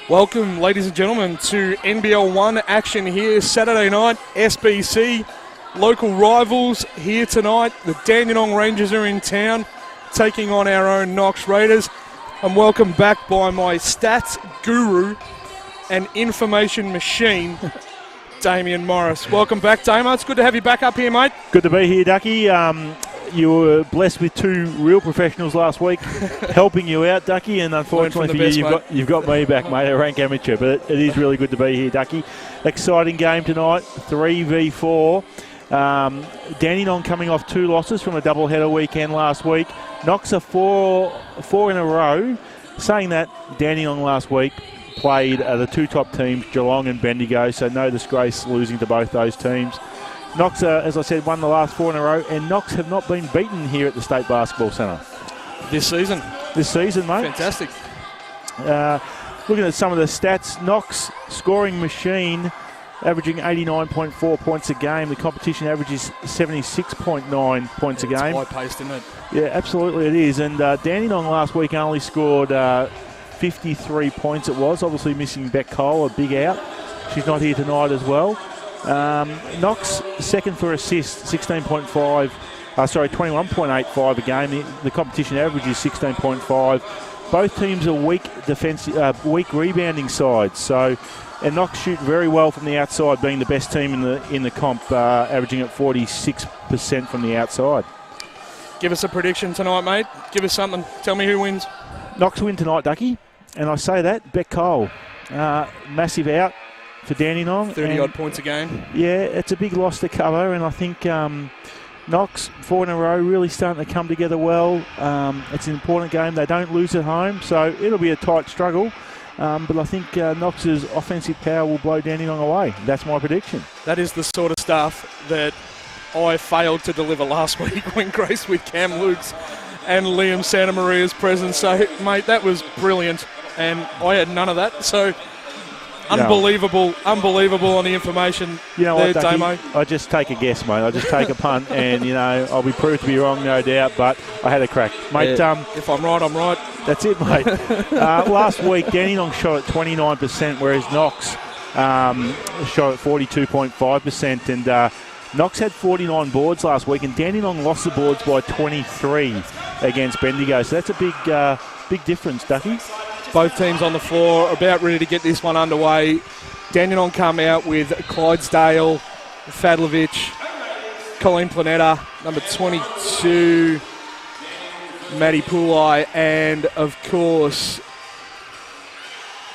Welcome, ladies and gentlemen, to NBL1 action here Saturday night. SBC, local rivals here tonight. The Dandenong Rangers are in town, taking on our own Knox Raiders. I'm welcomed back by my stats guru and information machine, Damien Morris. Welcome back, Damo. It's good to have you back up here, mate. Good to be here, Ducky. You were blessed with two real professionals last week helping you out, Ducky, and unfortunately for you, you've got me back, mate, a rank amateur. But it is really good to be here, Ducky. Exciting game tonight, 3v4. Dandenong coming off 2 losses from a doubleheader weekend last week. Knox are four in a row. Saying that, Dandenong last week played the 2 top teams, Geelong and Bendigo, so no disgrace losing to both those teams. Knox, as I said, won the last 4 in a row, and Knox have not been beaten here at the State Basketball Centre. This season, mate. Fantastic. Looking at some of the stats, Knox scoring machine averaging 89.4 points a game. The competition averages 76.9 points a game. It's high-paced, isn't it? Yeah, absolutely it is. And Dandenong last week only scored 53 points it was. Obviously missing Beck Cole, a big out. She's not here tonight as well. Knox second for assists, 21.85 a game. The competition average is 16.5. Both teams are weak rebounding sides. And Knox shoot very well from the outside, being the best team in the comp, averaging at 46% from the outside. Give us a prediction tonight, mate. Give us something. Tell me who wins. Knox win tonight, Ducky. And I say that, Beck Cole, massive out for Dandenong. 30-odd points a game. Yeah, it's a big loss to cover, and I think Knox, 4 in a row, really starting to come together well. It's an important game. They don't lose at home, so it'll be a tight struggle. But I think Knox's offensive power will blow Dandenong away. That's my prediction. That is the sort of stuff that I failed to deliver last week when graced with Cam Lukes and Liam Santamaria's presence. So, mate, that was brilliant, and I had none of that. So, unbelievable on the information. You know there, what, Ducky? Damo? I just take a guess, mate. I just take a punt, and I'll be proved to be wrong, no doubt. But I had a crack, mate. Yeah, if I'm right, I'm right. That's it, mate. Last week, Dandenong shot at 29%, whereas Knox shot at 42.5%, and Knox had 49 boards last week, and Dandenong lost the boards by 23 against Bendigo. So that's a big difference, Ducky. Both teams on the floor, about ready to get this one underway. Dandenong come out with Clydesdale, Fadlovich, Colleen Planetta, number 22, Maddie Poolai, and of course,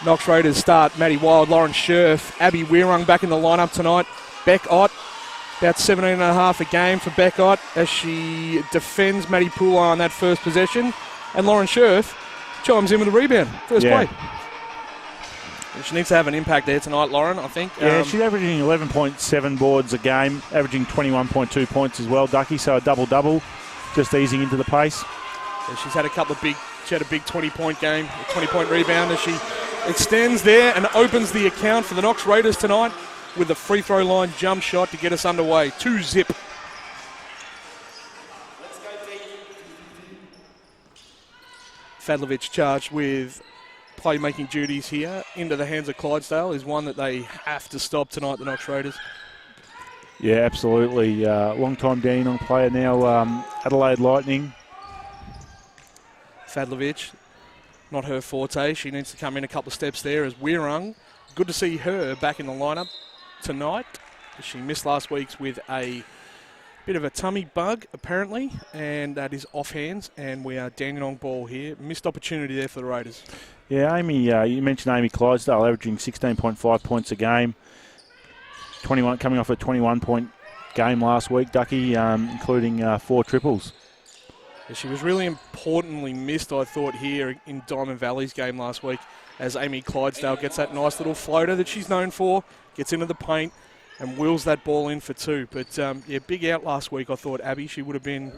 Knox Raiders start Maddie Wild, Lauren Scherf, Abby Weirung back in the lineup tonight. Beck Ott, about 17.5 a game for Beck Ott as she defends Maddie Poolai on that first possession. And Lauren Scherf chimes in with a rebound, first play. She needs to have an impact there tonight, Lauren, I think. Yeah, she's averaging 11.7 boards a game, averaging 21.2 points as well, Ducky, so a double-double, just easing into the pace. Yeah, she had a big 20-point game, a 20-point rebound as she extends there and opens the account for the Knox Raiders tonight with the free throw line jump shot to get us underway. 2-zip. Fadlovich charged with playmaking duties here into the hands of Clydesdale is one that they have to stop tonight, the Knox Raiders. Yeah, absolutely. Long-time Dandenong player now, Adelaide Lightning. Fadlovich, not her forte. She needs to come in a couple of steps there as Weirung. Good to see her back in the lineup tonight. She missed last week's with a bit of a tummy bug, apparently, and that is off hands, and we are Dandenong ball here. Missed opportunity there for the Raiders. Yeah, Amy, you mentioned Amy Clydesdale averaging 16.5 points a game, coming off a 21-point game last week, Ducky, including 4 triples. Yeah, she was really importantly missed, I thought, here in Diamond Valley's game last week, as Amy Clydesdale gets that nice little floater that she's known for, gets into the paint, and wheels that ball in for 2. But, big out last week, I thought, Abby. She would have been,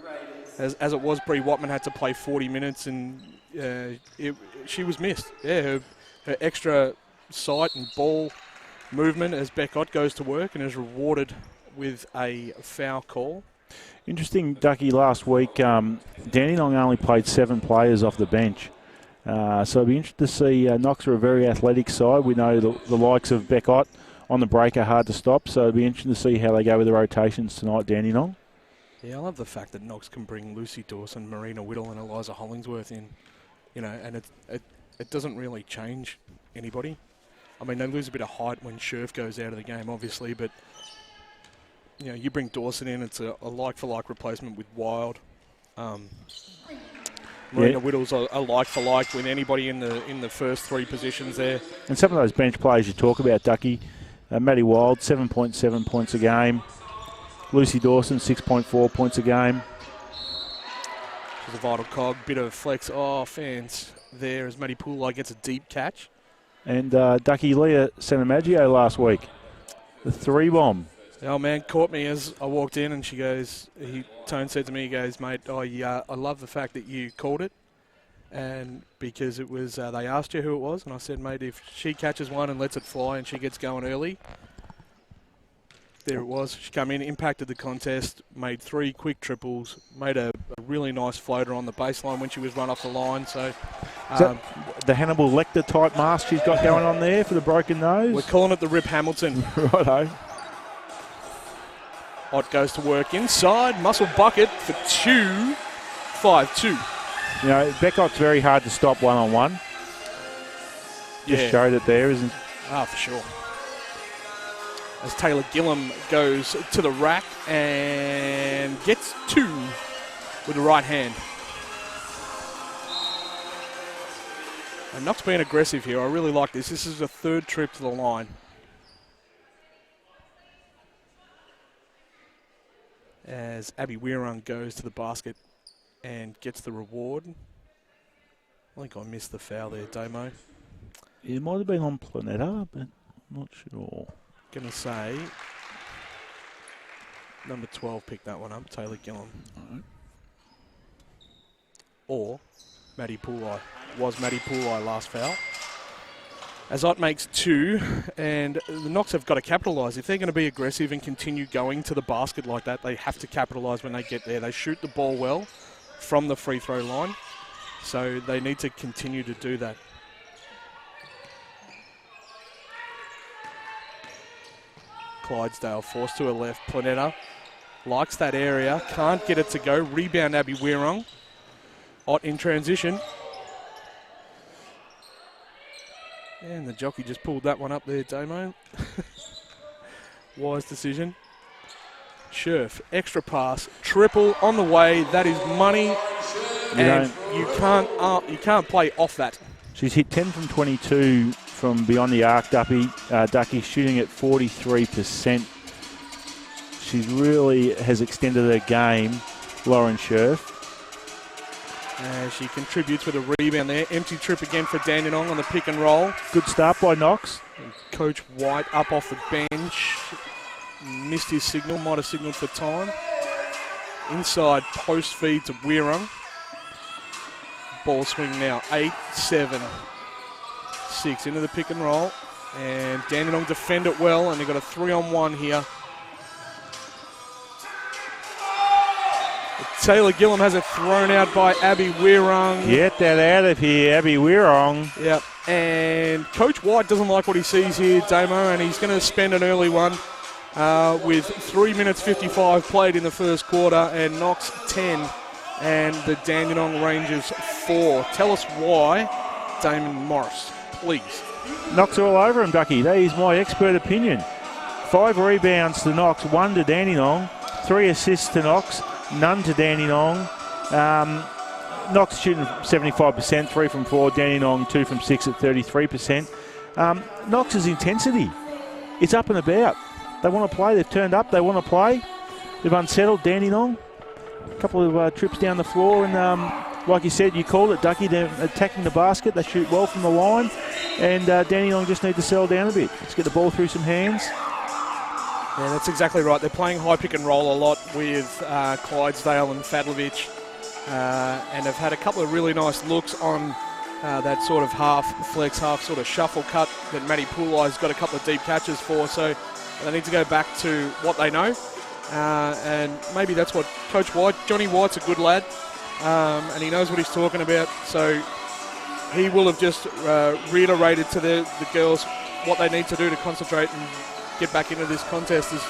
as it was, Bree Watman had to play 40 minutes, and she was missed. Yeah, her extra sight and ball movement as Beck Ott goes to work and is rewarded with a foul call. Interesting, Ducky, last week, Dandenong only played 7 players off the bench. So it'll be interesting to see. Knox are a very athletic side. We know the likes of Beckott on the break are hard to stop, so it'll be interesting to see how they go with the rotations tonight, Dandenong. Yeah, I love the fact that Knox can bring Lucy Dawson, Marina Whittle and Eliza Hollingsworth in, and it doesn't really change anybody. I mean, they lose a bit of height when Scherf goes out of the game, obviously, but, you bring Dawson in, it's a like-for-like replacement with Wild. Marina Whittle's a like-for-like with anybody in the first three positions there. And some of those bench players you talk about, Ducky, Maddie Wild, 7.7 points a game. Lucy Dawson, 6.4 points a game. She's a vital cog, bit of flex offense there as Maddie Poolai gets a deep catch. And Ducky, Leah Sanamaggio last week, the 3-bomb. The old man caught me as I walked in and Tone said to me, he goes, mate, I love the fact that you called it. And because it was, they asked you who it was, and I said, mate, if she catches one and lets it fly and she gets going early, there it was. She came in, impacted the contest, made 3 quick triples, made a really nice floater on the baseline when she was run off the line. So is that the Hannibal Lecter type mask she's got going on there for the broken nose? We're calling it the Rip Hamilton. Righto. Ott goes to work inside, muscle bucket for 2, 5-2. Beckott's very hard to stop one-on-one. Just showed it there, isn't it? Ah, for sure. As Taylor Gillum goes to the rack and gets 2 with the right hand. And Knox being aggressive here. I really like this. This is the 3rd trip to the line. As Abby Weirung goes to the basket and gets the reward. I think I missed the foul there, Damo. It might have been on Planeta, but I'm not sure. Going to say number 12 picked that one up, Taylor Gillum. Right. Or Maddie Poolai. Was Maddie Poolai last foul. As Ott makes 2, and the Knox have got to capitalise. If they're going to be aggressive and continue going to the basket like that, they have to capitalise when they get there. They shoot the ball well from the free throw line, so they need to continue to do that. Clydesdale forced to her left. Planeta likes that area, can't get it to go. Rebound Abby Weirung. Ott in transition. And the jockey just pulled that one up there, Damo. Wise decision. Scherf, extra pass, triple on the way. That is money, and you can't play off that. She's hit 10 from 22 from beyond the arc, Ducky, shooting at 43%. She really has extended her game, Lauren Scherf. She contributes with a rebound there. Empty trip again for Dandenong on the pick and roll. Good start by Knox. And Coach White up off the bench. Missed his signal, might have signalled for time. Inside post feed to Weirung. Ball swing now, 8-7-6 into the pick and roll. And Dandenong defend it well, and they've got a 3-on-1 here. Taylor Gillum has it thrown out by Abby Weirung. Get that out of here, Abby Weirung. Yep. And Coach White doesn't like what he sees here, Damo, and he's going to spend an early one with 3 minutes 55 played in the first quarter, and Knox 10 and the Dandenong Rangers 4. Tell us why, Damon Morris, please. Knox all over him, Ducky. That is my expert opinion. 5 rebounds to Knox, 1 to Dandenong, 3 assists to Knox, none to Dandenong. Knox shooting 75%, 3 from 4. Dandenong 2 from 6 at 33%. Knox's intensity, it's up and about. They want to play. They've turned up. They want to play. They've unsettled Dandenong. A couple of trips down the floor, and like you said, you called it, Ducky. They're attacking the basket. They shoot well from the line, and Dandenong just need to settle down a bit. Let's get the ball through some hands. Yeah, that's exactly right. They're playing high pick and roll a lot with Clydesdale and Fadlovich, and they've had a couple of really nice looks on that sort of half flex, half sort of shuffle cut that Maddie Poolai's got a couple of deep catches for. So they need to go back to what they know, and maybe that's what Coach White, Johnny White's a good lad, and he knows what he's talking about. So he will have just reiterated to the girls what they need to do to concentrate and get back into this contest. As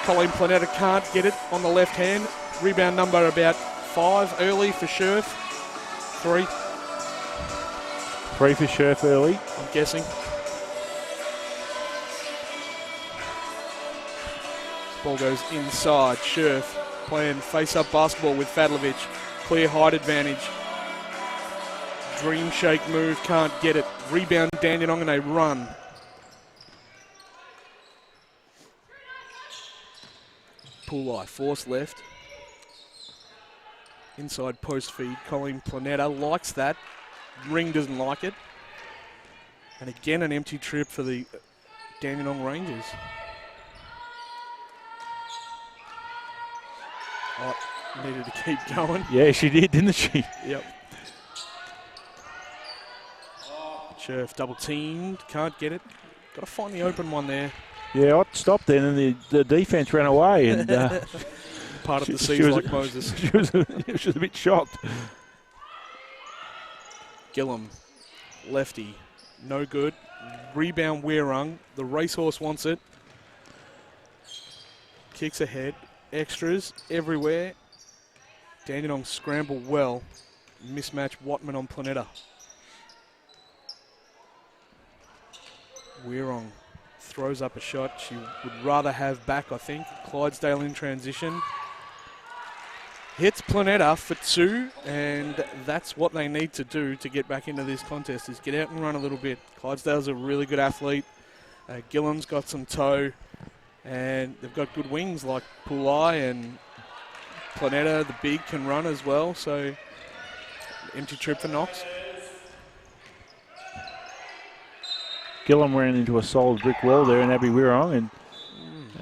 Colleen Planetta can't get it on the left hand. Rebound number about 5 early for Scherf. 3. 3 for Scherf early. I'm guessing. Ball goes inside. Scherf playing face-up basketball with Fadlovic. Clear height advantage. Dream shake move, can't get it. Rebound Dandenong and they run. Pooleye, force left. Inside post feed, Colleen Planetta likes that. Ring doesn't like it. And again, an empty trip for the Dandenong Rangers. Oh, needed to keep going. Yeah, she did, didn't she? Yep. Scherf double teamed, can't get it. Got to find the open one there. Yeah, I stopped then and the defence ran away. And part of the season like Moses. She was a bit shocked. Gillum, lefty, no good. Rebound Weirung, the racehorse wants it. Kicks ahead, extras everywhere. Dandenong scramble well. Mismatch Watman on Planetta. Weirong throws up a shot she would rather have back, I think. Clydesdale in transition. Hits Planetta for 2, and that's what they need to do to get back into this contest, is get out and run a little bit. Clydesdale's a really good athlete. Gillum's got some toe, and they've got good wings like Pooleye, and Planetta, the big, can run as well, so empty trip for Knox. Gillum ran into a solid brick wall there, and Abby Wirong, and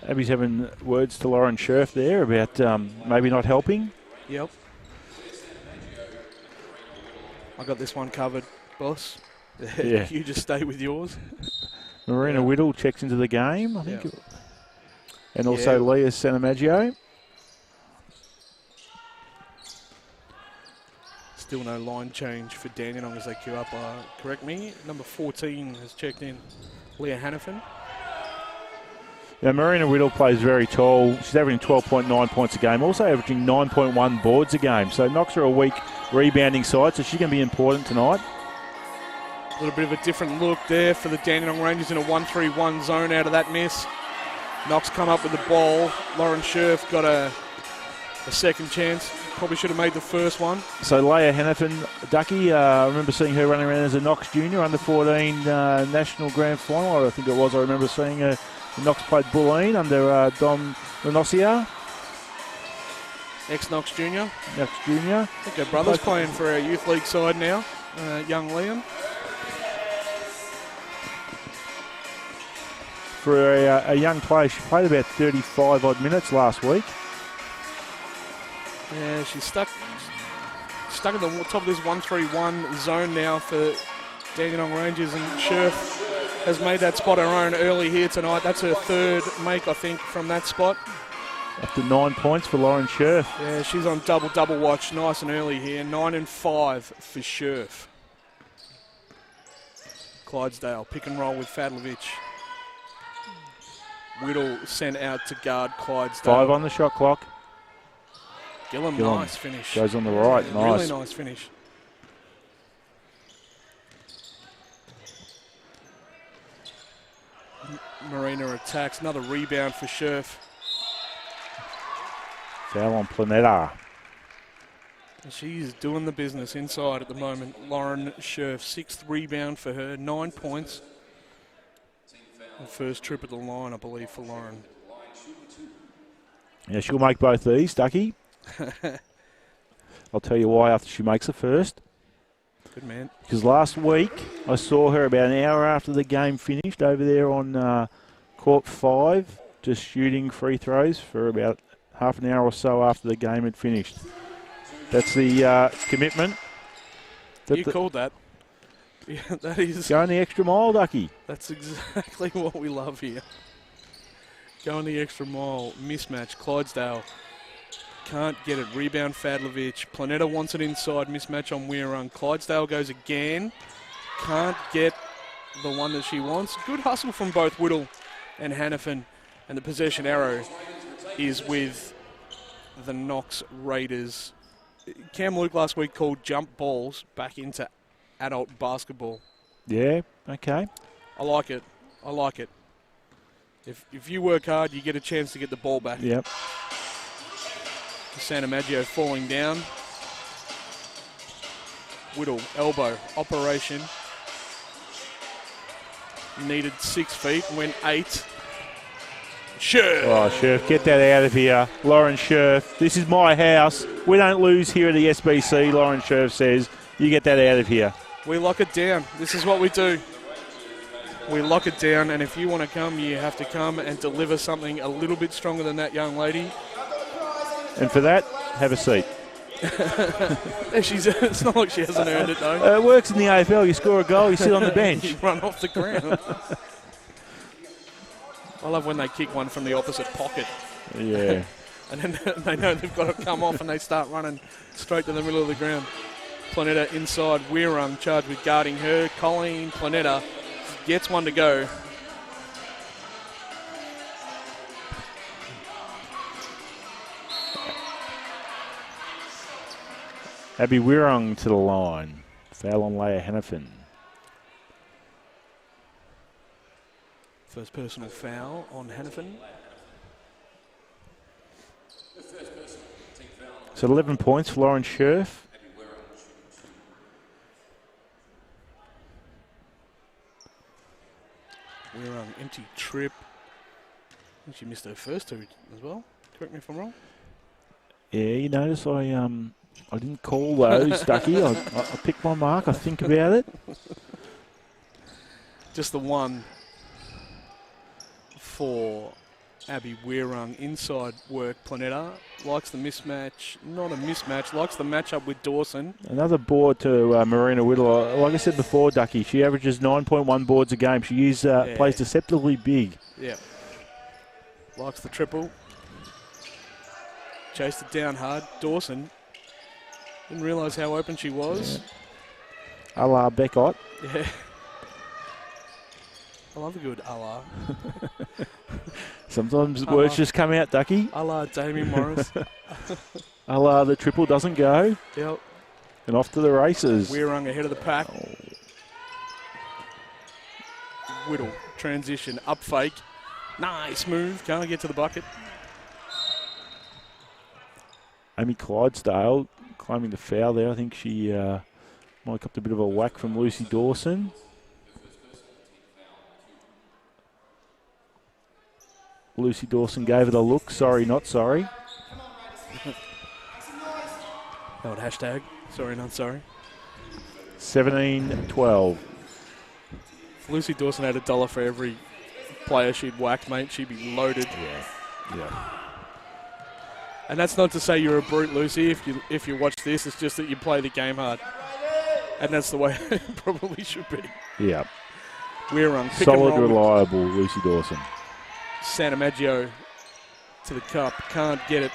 Abby's having words to Lauren Scherf there about maybe not helping. Yep. I got this one covered, boss. Yeah. You just stay with yours. Marina Whittle checks into the game, I think. Yep. And also Leah Sanamaggio. Still no line change for Dandenong as they queue up. Correct me, number 14 has checked in, Leah Hannafin. Now, Marina Whittle plays very tall. She's averaging 12.9 points a game, also averaging 9.1 boards a game. So Knox are a weak rebounding side, so she's going to be important tonight. A little bit of a different look there for the Dandenong Rangers in a 1-3-1 zone out of that miss. Knox come up with the ball. Lauren Scherf got a second chance. Probably should have made the first one. So Leah Hannafin, Ducky, I remember seeing her running around as a Knox junior, under 14 national grand final. I think it was. I remember seeing her. Knox played Bulleen under Dom Renosia. Ex-Knox junior. Knox junior. I think her brother's playing for our youth league side now, young Liam. For a young player, she played about 35 odd minutes last week. Yeah, she's stuck at the top of this 1-3-1 zone now for Dandenong Rangers, and Scherf has made that spot her own early here tonight. That's her third make, I think, from that spot. Up to 9 points for Lauren Scherf. Yeah, she's on double watch, nice and early here. 9 and 5 for Scherf. Clydesdale, pick and roll with Fadlovic. Whittle sent out to guard Clydesdale. 5 on the shot clock. Gillum, nice finish. Goes on the right, nice. Really nice finish. Marina attacks, another rebound for Scherf. Foul on Planetta. She's doing the business inside at the moment. Lauren Scherf, 6th rebound for her, 9 points. The first trip at the line, I believe, for Lauren. Yeah, she'll make both these, Ducky. I'll tell you why after she makes the first. Good man. Because last week I saw her about an hour after the game finished over there on court 5, just shooting free throws for about half an hour or so after the game had finished. That's the commitment. You called that. Yeah, that is. Going the extra mile, Ducky. That's exactly what we love here. Going the extra mile. Mismatch. Clydesdale can't get it. Rebound Fadlovic. Planetta wants it inside. Mismatch on Weirung. Clydesdale goes again. can't get the one that she wants. Good hustle from both Whittle and Hannafin, and the possession arrow is with the Knox Raiders. Cam Luke last week called jump balls back into adult basketball. Yeah, okay. I like it. I like it. If you work hard, you get a chance to get the ball back. Yep. Santa Maggio falling down. Whittle, elbow, operation. Needed 6 feet, went 8. Scherf. Oh, Scherf, get that out of here. Lauren Scherf, this is my house. We don't lose here at the SBC, Lauren Scherf says. You get that out of here. We lock it down. This is what we do. We lock it down, and if you want to come, you have to come and deliver something a little bit stronger than that young lady. And for that, have a seat. It's not like she hasn't earned it, though. It works in the AFL. You score a goal, you sit on the bench. You run off the ground. I love when they kick one from the opposite pocket. Yeah. And then they know they've got to come off and they start running straight to the middle of the ground. Planetta inside, Weirung charged with guarding her. Colleen Planetta gets one to go. Abby Weirung to the line. Foul on Leia Hannafin. First personal foul on Hannafin. So 11 points for Lauren Scherf. Weirung, empty trip. I think she missed her first two as well. Correct me if I'm wrong. Yeah, you notice I didn't call those, Ducky. I picked my mark. I think about it. Just the one for Abby Weirung. Inside work, Planetta. Likes the mismatch. Not a mismatch. Likes the matchup with Dawson. Another board to Marina Whittle. Like I said before, Ducky, she averages 9.1 boards a game. She plays deceptively big. Yeah. Likes the triple. Chased it down hard. Dawson. Didn't realise how open she was. Yeah. A la Beckott. Yeah. I love a good a la. Sometimes words just come out, Ducky. A la Damien Morris. A la the triple doesn't go. Yep. And off to the races. Weirung ahead of the pack. Whittle, transition, up fake. Nice move, can't get to the bucket. Amy Clydesdale claiming the foul there. I think she might have copped a bit of a whack from Lucy Dawson. Lucy Dawson gave it a look. Sorry, not sorry. Old hashtag. Sorry, not sorry. 17-12. If Lucy Dawson had $1 for every player she'd whacked, mate, she'd be loaded. Yeah. And that's not to say you're a brute, Lucy. If you watch this, it's just that you play the game hard. And that's the way it probably should be. Yeah. Weirung, pick solid, and roll. reliable Lucy Dawson. Santa Maggio to the cup. Can't get it.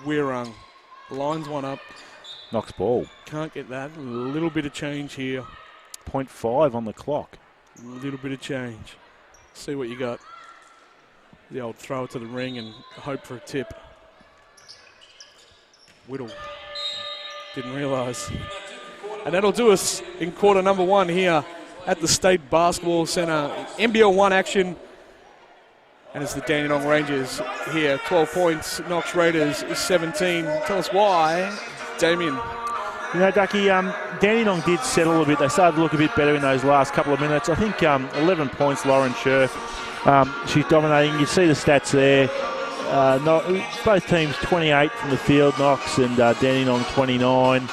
Weirung lines one up. Knox ball. Can't get that. A little bit of change here. 0.5 on the clock. A little bit of change. See what you got. The old throw it to the ring and hope for a tip. Whittle. Didn't realise. And that'll do us in quarter number 1 here at the State Basketball Centre. NBL1 action. And it's the Dandenong Rangers here. 12 points. Knox Raiders 17. Tell us why, Damien. You know, Ducky, Dandenong did settle a bit. They started to look a bit better in those last couple of minutes. I think 11 points, Lauren Scherf. She's dominating. You see the stats there. Both teams 28 from the field, Knox and Dandenong 29.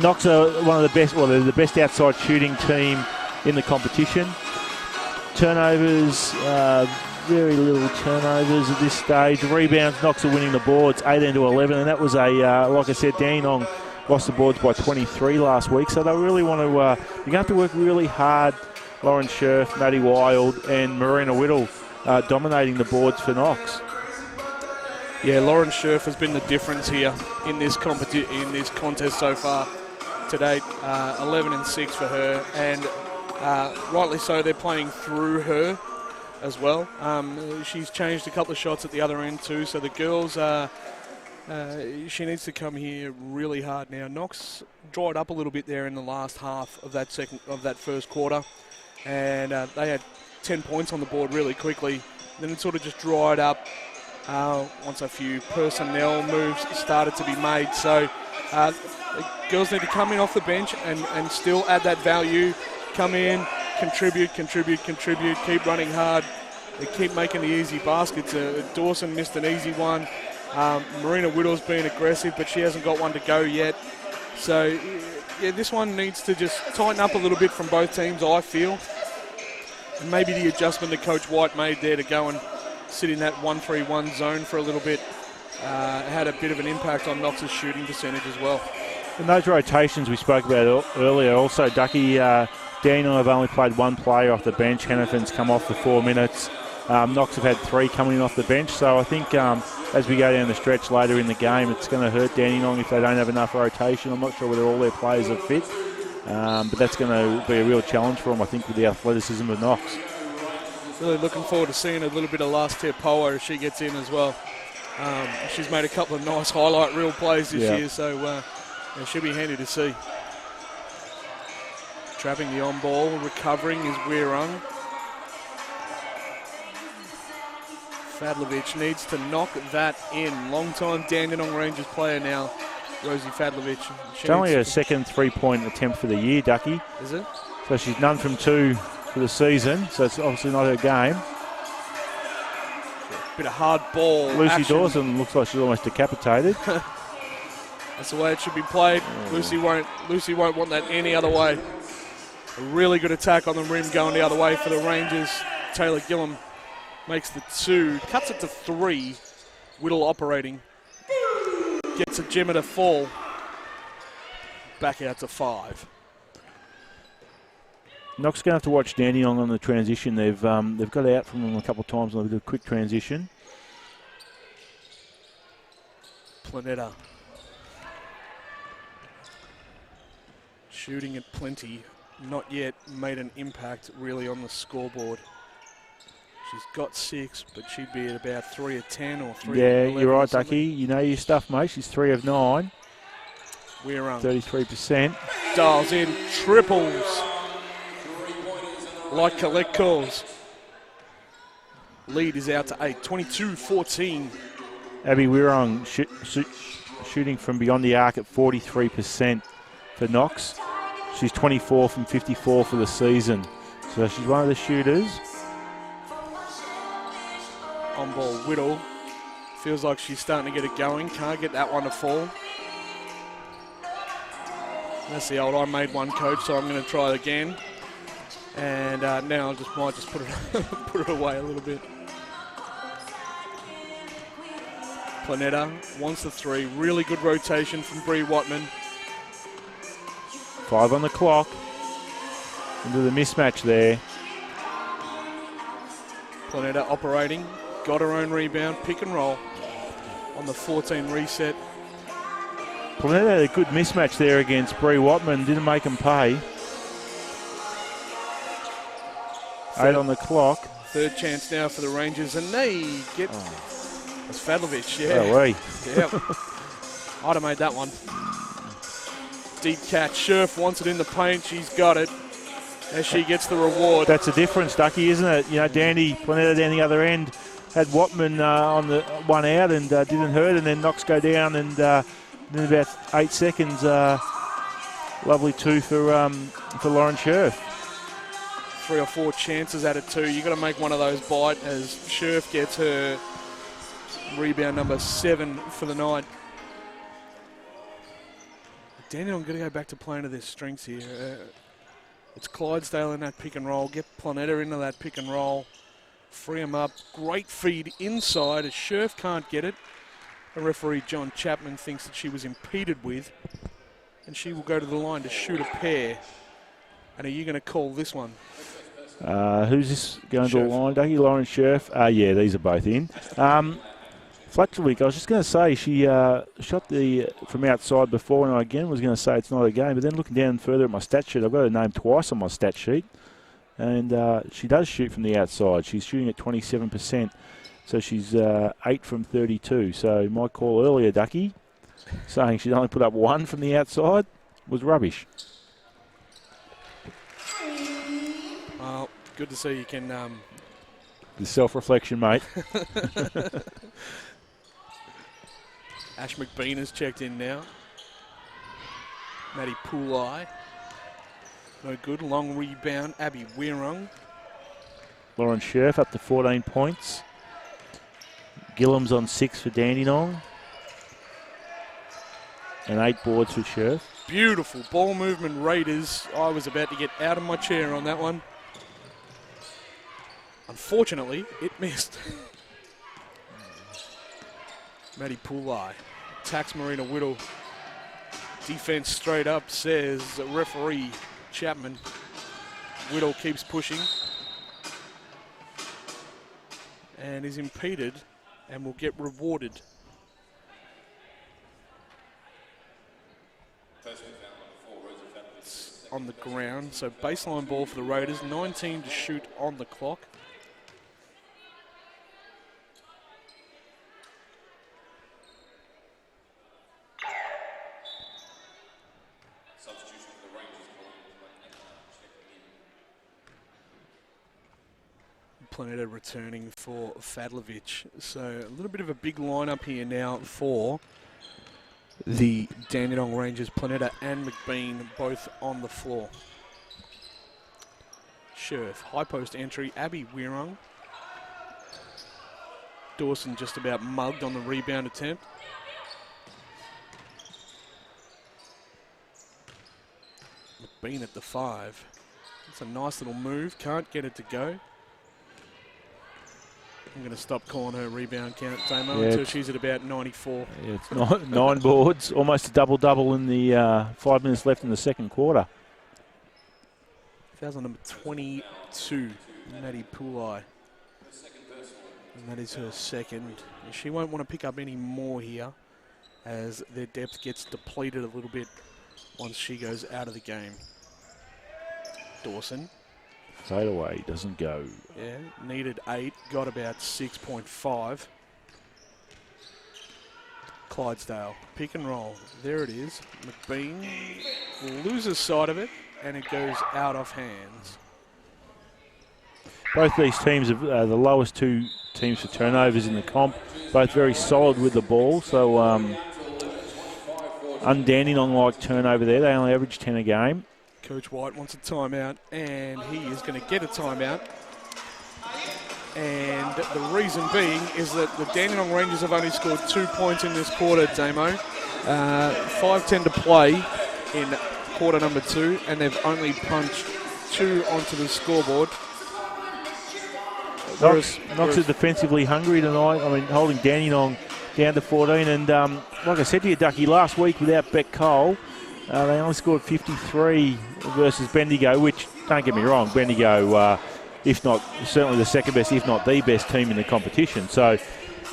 Knox are one of the best, they're the best outside shooting team in the competition. Turnovers, very little turnovers at this stage. Rebounds, Knox are winning the boards 18-11, and that was like I said, Dandenong lost the boards by 23 last week, so they really want to, you're going to have to work really hard. Lauren Scherf, Maddie Wild and Marina Whittle dominating the boards for Knox. Yeah, Lauren Scherf has been the difference here in this contest so far. to date, 11 and 6 for her, and rightly so. They're playing through her as well. She's changed a couple of shots at the other end too, so the girls she needs to come here really hard now. Knox dried up a little bit there in the last half of that first quarter, and they had 10 points on the board really quickly. Then it sort of just dried up once a few personnel moves started to be made. So the girls need to come in off the bench and still add that value. Come in, contribute, keep running hard. They keep making the easy baskets. Dawson missed an easy one. Marina Whittle's been aggressive, but she hasn't got one to go yet. So, yeah, this one needs to just tighten up a little bit from both teams, I feel. And maybe the adjustment that Coach White made there to go and sit in that 1-3-1 zone for a little bit had a bit of an impact on Knox's shooting percentage as well. And those rotations we spoke about earlier also, Ducky, Daniel have only played one player off the bench. Hannafin's come off for 4 minutes. Knox have had 3 coming in off the bench. So I think as we go down the stretch later in the game, it's going to hurt Dandenong if they don't have enough rotation. I'm not sure whether all their players are fit. But that's going to be a real challenge for them, I think, with the athleticism of Knox. Really looking forward to seeing a little bit of last tier Poa as she gets in as well. She's made a couple of nice highlight reel plays this year, so it should be handy to see. Trapping the on ball, recovering is Weirung. Fadlovic needs to knock that in. Long-time Dandenong Rangers player now, Rosie Fadlovic. It's only her second 3-point attempt for the year, Ducky. Is it? So she's none from 2 for the season, so it's obviously not her game. Bit of hard ball Lucy action. Dawson looks like she's almost decapitated. That's the way it should be played. Lucy won't want that any other way. A really good attack on the rim going the other way for the Rangers. Taylor Gillum makes the 2, cuts it to 3. Whittle operating. Gets a Gemma to fall. Back out to 5. Knox going to have to watch Dandenong on the transition. They've got out from them a couple of times and they've got a quick transition. Planetta. Shooting at plenty. Not yet made an impact really on the scoreboard. She's got 6, but she'd be at about 3 of 10 or 3 of 11. Yeah, you're right, Ducky. You know your stuff, mate. She's 3 of 9. We're 33%. Dials in triples. Like collect calls. Lead is out to 8, 22-14. Abby Wirong shooting from beyond the arc at 43% for Knox. She's 24 from 54 for the season. So she's one of the shooters. On ball, Whittle. Feels like she's starting to get it going. Can't get that one to fall. That's the old I made one coach, so I'm going to try it again. And now I might just put it put it away a little bit. Planetta wants the 3. Really good rotation from Bree Watman. 5 on the clock. Into the mismatch there. Planetta operating. Got her own rebound. Pick and roll on the 14 reset. Planetta had a good mismatch there against Bree Watman. Didn't make them pay. 8 on the clock. Third chance now for the Rangers, and they get... That's Fadlovic, yeah. Oh, wait. Yeah. I'd have made that one. Deep catch. Scherf wants it in the paint. She's got it as she gets the reward. That's the difference, Ducky, isn't it? You know, Planetta down the other end had Watman on the one out and didn't hurt, and then Knox go down, and then about 8 seconds, lovely 2 for Lauren Scherf. 3 or 4 chances at it too. You've got to make one of those bite as Scherf gets her rebound number 7 for the night. Dandenong going to go back to playing to their strengths here. It's Clydesdale in that pick and roll. Get Planetta into that pick and roll. Free him up. Great feed inside as Scherf can't get it. The referee, John Chapman, thinks that she was impeded with. And she will go to the line to shoot a pair. And are you going to call this one? Who's this going to the line, Dougie? Lauren Scherf? Yeah, these are both in. Fletcherwick, I was just going to say, she shot from outside before, and I again was going to say it's not a game, but then looking down further at my stat sheet, I've got her name twice on my stat sheet, and she does shoot from the outside. She's shooting at 27%, so she's 8 from 32. So my call earlier, Ducky, saying she'd only put up 1 from the outside, was rubbish. Well, good to see you can... The self-reflection, mate. Ash McBean has checked in now. Maddie Poolai. No good. Long rebound. Abby Weirung. Lauren Scherf up to 14 points. Gillum's on 6 for Dandenong. And 8 boards for Scherf. Beautiful ball movement, Raiders. I was about to get out of my chair on that one. Unfortunately, it missed. Maddie Poolai attacks Marina Whittle. Defense straight up, says referee Chapman. Whittle keeps pushing and is impeded and will get rewarded. It's on the ground, so baseline ball for the Raiders. 19 to shoot on the clock. Planeta returning for Fadlovic. So a little bit of a big lineup here now for the Dandenong Rangers. Planeta and McBean both on the floor. Scherf, high post entry. Abby Weirung. Dawson just about mugged on the rebound attempt. McBean at the 5. It's a nice little move. Can't get it to go. I'm going to stop calling her rebound count, Damo, until she's at about 94. Yeah, it's 9 boards, almost a double-double in the 5 minutes left in the second quarter. Foul's on number 22, Maddie Poolai. And that is her second. She won't want to pick up any more here as their depth gets depleted a little bit once she goes out of the game. Dawson. Fade away, doesn't go. Yeah, needed 8, got about 6.5. Clydesdale, pick and roll. There it is. McBean loses sight of it, and it goes out of hands. Both these teams are the lowest 2 teams for turnovers in the comp. Both very solid with the ball, so un-Dandenong-like turnover there. They only average 10 a game. Coach White wants a timeout, and he is going to get a timeout. And the reason being is that the Dandenong Rangers have only scored 2 points in this quarter, Damo. 5:10 to play in quarter number 2, and they've only punched 2 onto the scoreboard. Knox are defensively hungry tonight. I mean, holding Dandenong down to 14. And like I said to you, Ducky, last week without Beck Cole, they only scored 53 versus Bendigo, which, don't get me wrong, Bendigo, if not certainly the second best, if not the best team in the competition. So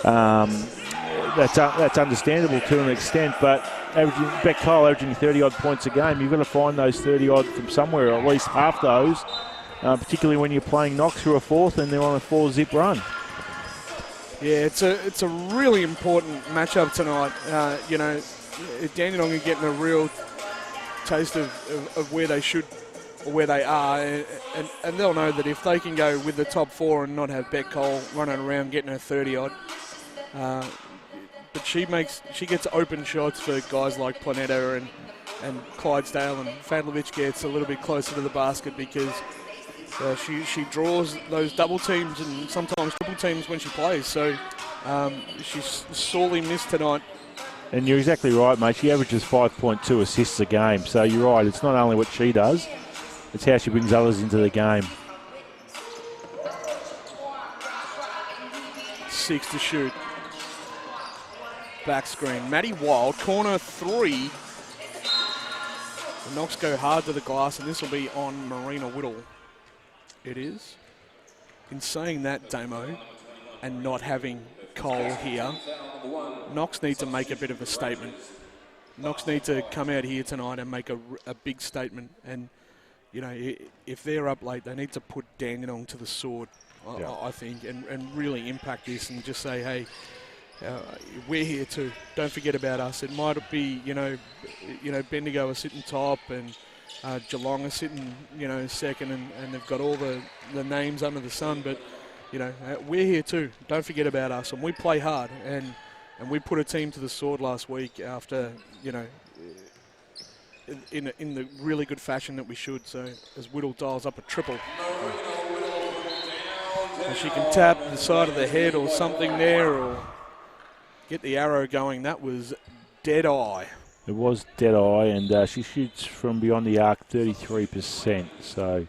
that's understandable to an extent, but Beck Cole averaging 30-odd points a game, you've got to find those 30-odd from somewhere, or at least half those, particularly when you're playing Knox through a 4th and they're on a 4-zip run. Yeah, it's a really important matchup tonight. You know, Dandenong are getting a real taste of where they should or where they are, and they'll know that if they can go with the top 4 and not have Beck Cole running around getting her 30-odd, but she gets open shots for guys like Planeta and Clydesdale, and Fadlovic gets a little bit closer to the basket because she draws those double teams and sometimes triple teams when she plays. So she's sorely missed tonight. And you're exactly right, mate. She averages 5.2 assists a game. So you're right. It's not only what she does, it's how she brings others into the game. 6 to shoot. Back screen. Maddie Wild, corner 3. The Knox go hard to the glass, and this will be on Marina Whittle. It is. In saying that, Damo, and not having Cole here, Knox needs to make a bit of a statement. Knox need to come out here tonight and make a big statement. And, you know, if they're up late, they need to put Dandenong to the sword, I think, and really impact this and just say, hey, we're here too. Don't forget about us. It might be, you know, Bendigo are sitting top and Geelong are sitting, you know, second, and they've got all the names under the sun. But, you know, we're here too. Don't forget about us. And we play hard. And we put a team to the sword last week after, you know, in the really good fashion that we should. So as Whittle dials up a triple. And she can tap the side of the head or something there or get the arrow going. That was dead eye. It was dead eye, and she shoots from beyond the arc 33%. So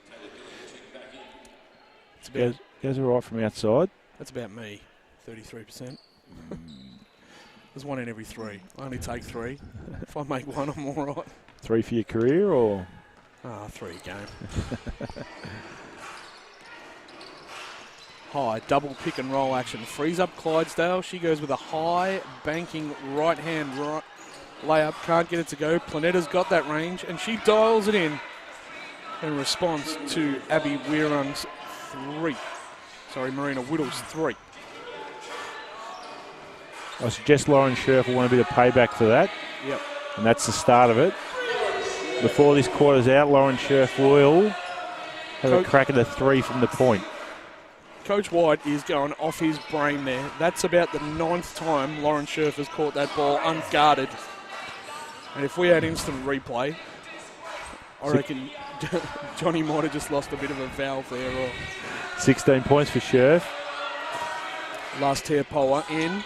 goes all right from outside. That's about me, 33%. There's one in every three. I only take three. If I make one, I'm all right. 3 for your career, or? 3 a game. High double pick and roll action. Frees up Clydesdale. She goes with a high banking right hand layup. Can't get it to go. Planetta's got that range, and she dials it in response to Abby Weirung's 3. Sorry, Marina Whittle's 3. I suggest Lauren Scherf will want a bit of payback for that. Yep. And that's the start of it. Before this quarter's out, Lauren Scherf will have a crack at a 3 from the point. Coach White is going off his brain there. That's about the 9th time Lauren Scherf has caught that ball unguarded. And if we had instant replay, I reckon Johnny might have just lost a bit of a valve there. Or 16 points for Scherf. Last Teapoa in.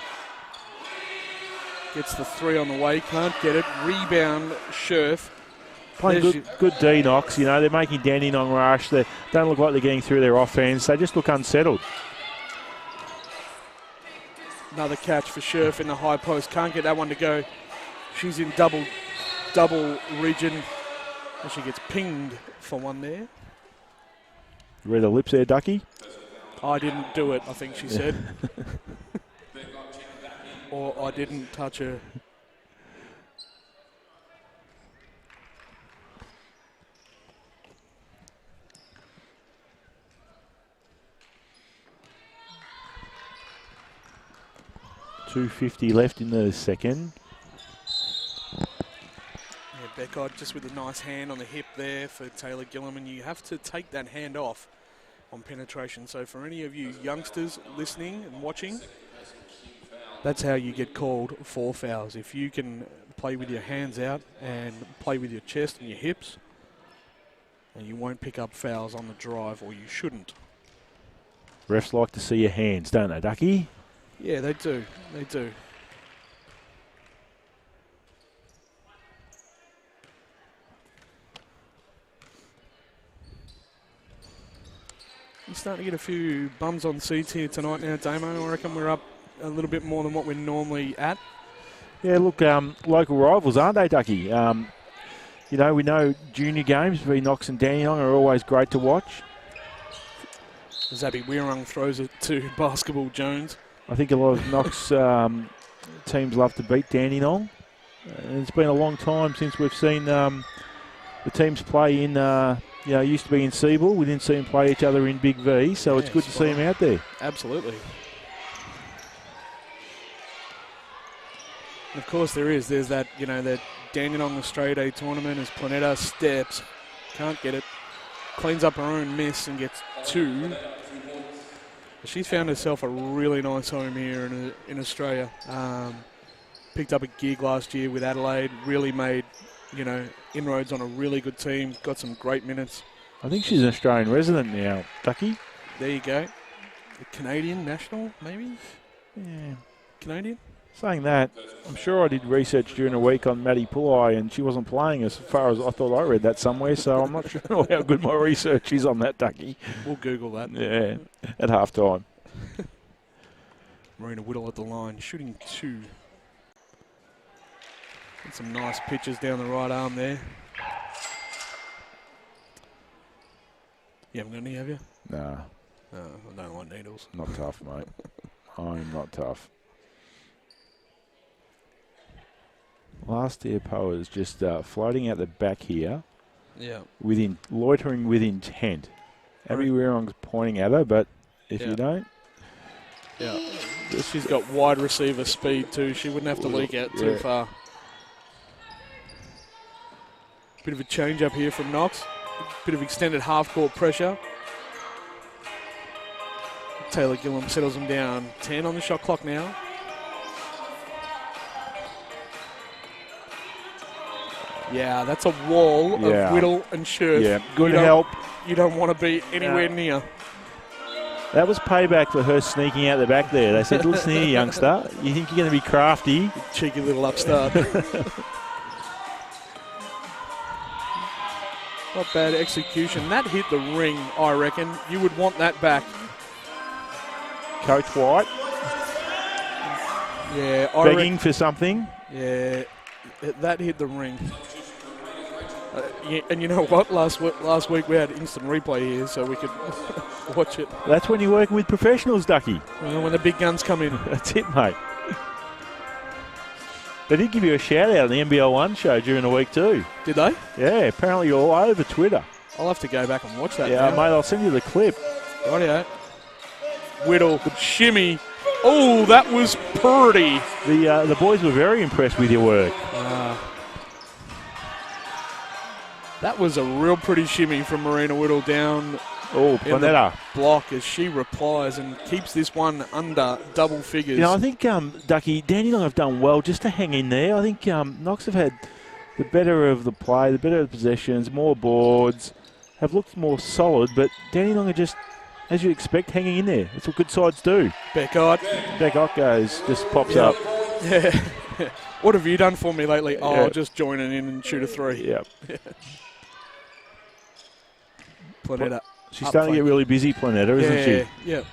Gets the 3 on the way, can't get it. Rebound, Scherf. Playing good D, Knox. You know, they're making Dandenong rush. They don't look like they're getting through their offense. They just look unsettled. Another catch for Scherf in the high post. Can't get that one to go. She's in double region. And she gets pinged for one there. You read her lips there, Ducky? I didn't do it, I think she said. Or I didn't touch her. .250 left in the second. Yeah, Beckard just with a nice hand on the hip there for Taylor Gillam, and you have to take that hand off on penetration. So for any of you youngsters listening and watching, that's how you get called 4 fouls. If you can play with your hands out and play with your chest and your hips, and you won't pick up fouls on the drive, or you shouldn't. Refs like to see your hands, don't they, Ducky? Yeah, they do. They do. You're starting to get a few bums on seats here tonight now, Damo. I reckon we're up a little bit more than what we're normally at. Yeah, look, local rivals, aren't they, Ducky? You know, we know junior games between Knox and Dandenong are always great to watch. Zabby Weirung throws it to Basketball Jones. I think a lot of Knox teams love to beat Dandenong. It's been a long time since we've seen the teams play in, you know, used to be in Seabull. We didn't see them play each other in Big V, so it's good to see them out there. Absolutely. Of course there is. There's that, you know, that Dandenong Australia Day tournament as Planetta steps. Can't get it. Cleans up her own miss and gets 2. She's found herself a really nice home here in Australia. Picked up a gig last year with Adelaide. Really made, you know, inroads on a really good team. Got some great minutes. I think she's an Australian resident now, Ducky. There you go. A Canadian national, maybe? Yeah. Canadian? Saying that, I'm sure I did research during the week on Maddie Pullai, and she wasn't playing as far as I thought. I read that somewhere, so I'm not sure how good my research is on that, Ducky. We'll Google that. Yeah, at halftime. Marina Whittle at the line, shooting 2. And some nice pitches down the right arm there. You haven't got any, have you? Nah. I don't like needles. Not tough, mate. I'm not tough. Last air power is just floating out the back here. Yeah. Loitering with intent. Abby Wirong's pointing at her, but if you don't. Yeah. She's got wide receiver speed too. She wouldn't have to leak out too far. Bit of a change up here from Knox. Bit of extended half-court pressure. Taylor Gillum settles him down. 10 on the shot clock now. Yeah, that's a wall of Whittle and Scherf. Yeah, good help. You don't want to be anywhere near. That was payback for her sneaking out the back there. They said, listen here, youngster, you think you're going to be crafty? Cheeky little upstart. Not bad execution. That hit the ring, I reckon. You would want that back. Coach White. Yeah, begging for something. Yeah, that hit the ring. And you know what? Last week we had instant replay here, so we could watch it. That's when you're working with professionals, Ducky. When the big guns come in. That's it, mate. They did give you a shout-out on the NBL1 show during the week too. Did they? Yeah, apparently you're all over Twitter. I'll have to go back and watch that now. Mate, I'll send you the clip. Rightio. Whittle, shimmy. Oh, that was pretty. The boys were very impressed with your work. That was a real pretty shimmy from Marina Whittle down in the block as she replies and keeps this one under double figures. I think, Ducky, Dandenong have done well just to hang in there. I think Knox have had the better of the play, the better of the possessions, more boards, have looked more solid, but Dandenong are just, as you expect, hanging in there. That's what good sides do. Beckott just pops up. Yeah. What have you done for me lately? Oh, just joining in and shoot a three. Yep. Planetta. She's starting to get really busy, Planetta, isn't she? Yeah.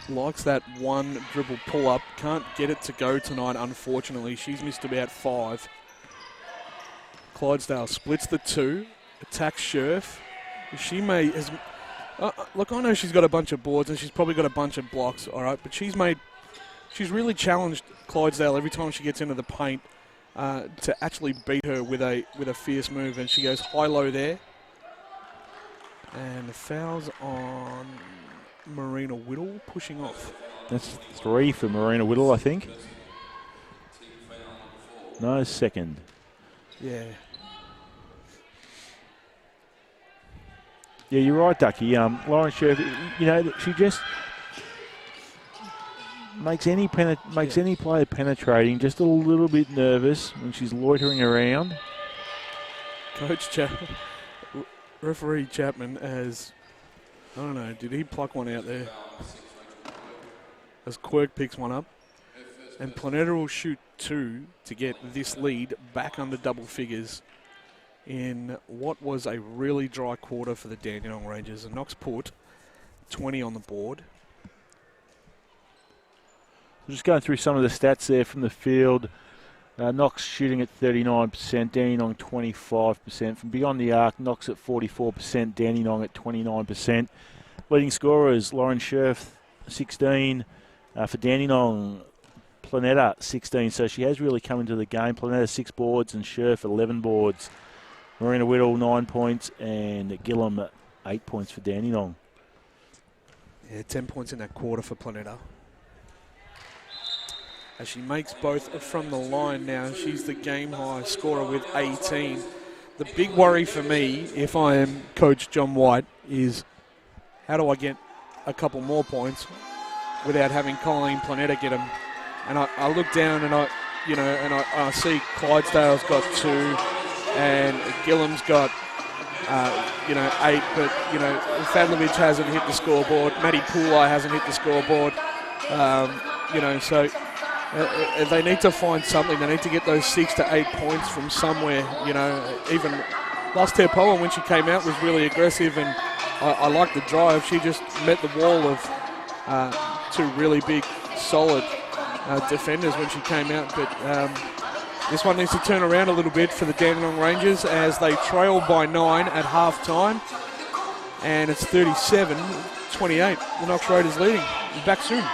Likes that one dribble pull-up. Can't get it to go tonight, unfortunately. She's missed about 5. Clydesdale splits the 2. Attacks Scherf. She may... look, I know she's got a bunch of boards and she's probably got a bunch of blocks, all right, but she's really challenged Clydesdale every time she gets into the paint to actually beat her with a fierce move, and she goes high-low there. And the foul's on Marina Whittle, pushing off. That's 3 for Marina Whittle, I think. No, second. Yeah. Yeah, you're right, Ducky. Lauren Scherf, she just makes any player penetrating just a little bit nervous when she's loitering around. Referee Chapman has, I don't know, did he pluck one out there? As Quirk picks one up. And Planetta will shoot 2 to get this lead back under double figures in what was a really dry quarter for the Dandenong Rangers. And Knox put 20 on the board. Just going through some of the stats there from the field. Knox shooting at 39%, Dandenong 25%. From beyond the arc, Knox at 44%, Dandenong at 29%. Leading scorers, Lauren Scherf, 16. For Dandenong, Planetta, 16. So she has really come into the game. Planetta, 6 boards, and Scherf, 11 boards. Marina Whittle, 9 points, and Gillum, 8 points for Dandenong. Yeah, 10 points in that quarter for Planetta. As she makes both from the line now, she's the game-high scorer with 18. The big worry for me, if I am Coach John White, is how do I get a couple more points without having Colleen Planetta get them? And I look down and I see Clydesdale's got 2, and Gillum's got 8, but Fadlovich hasn't hit the scoreboard. Maddie Poolai hasn't hit the scoreboard. So they need to find something. They need to get those 6 to 8 points from somewhere. Even Last Tepoa, when she came out, was really aggressive, and I liked the drive. She just met the wall of 2 really big, solid defenders when she came out. But this one needs to turn around a little bit for the Dandenong Rangers as they trail by 9 at half-time. And it's 37-28. The Knox Raiders leading. We're back soon.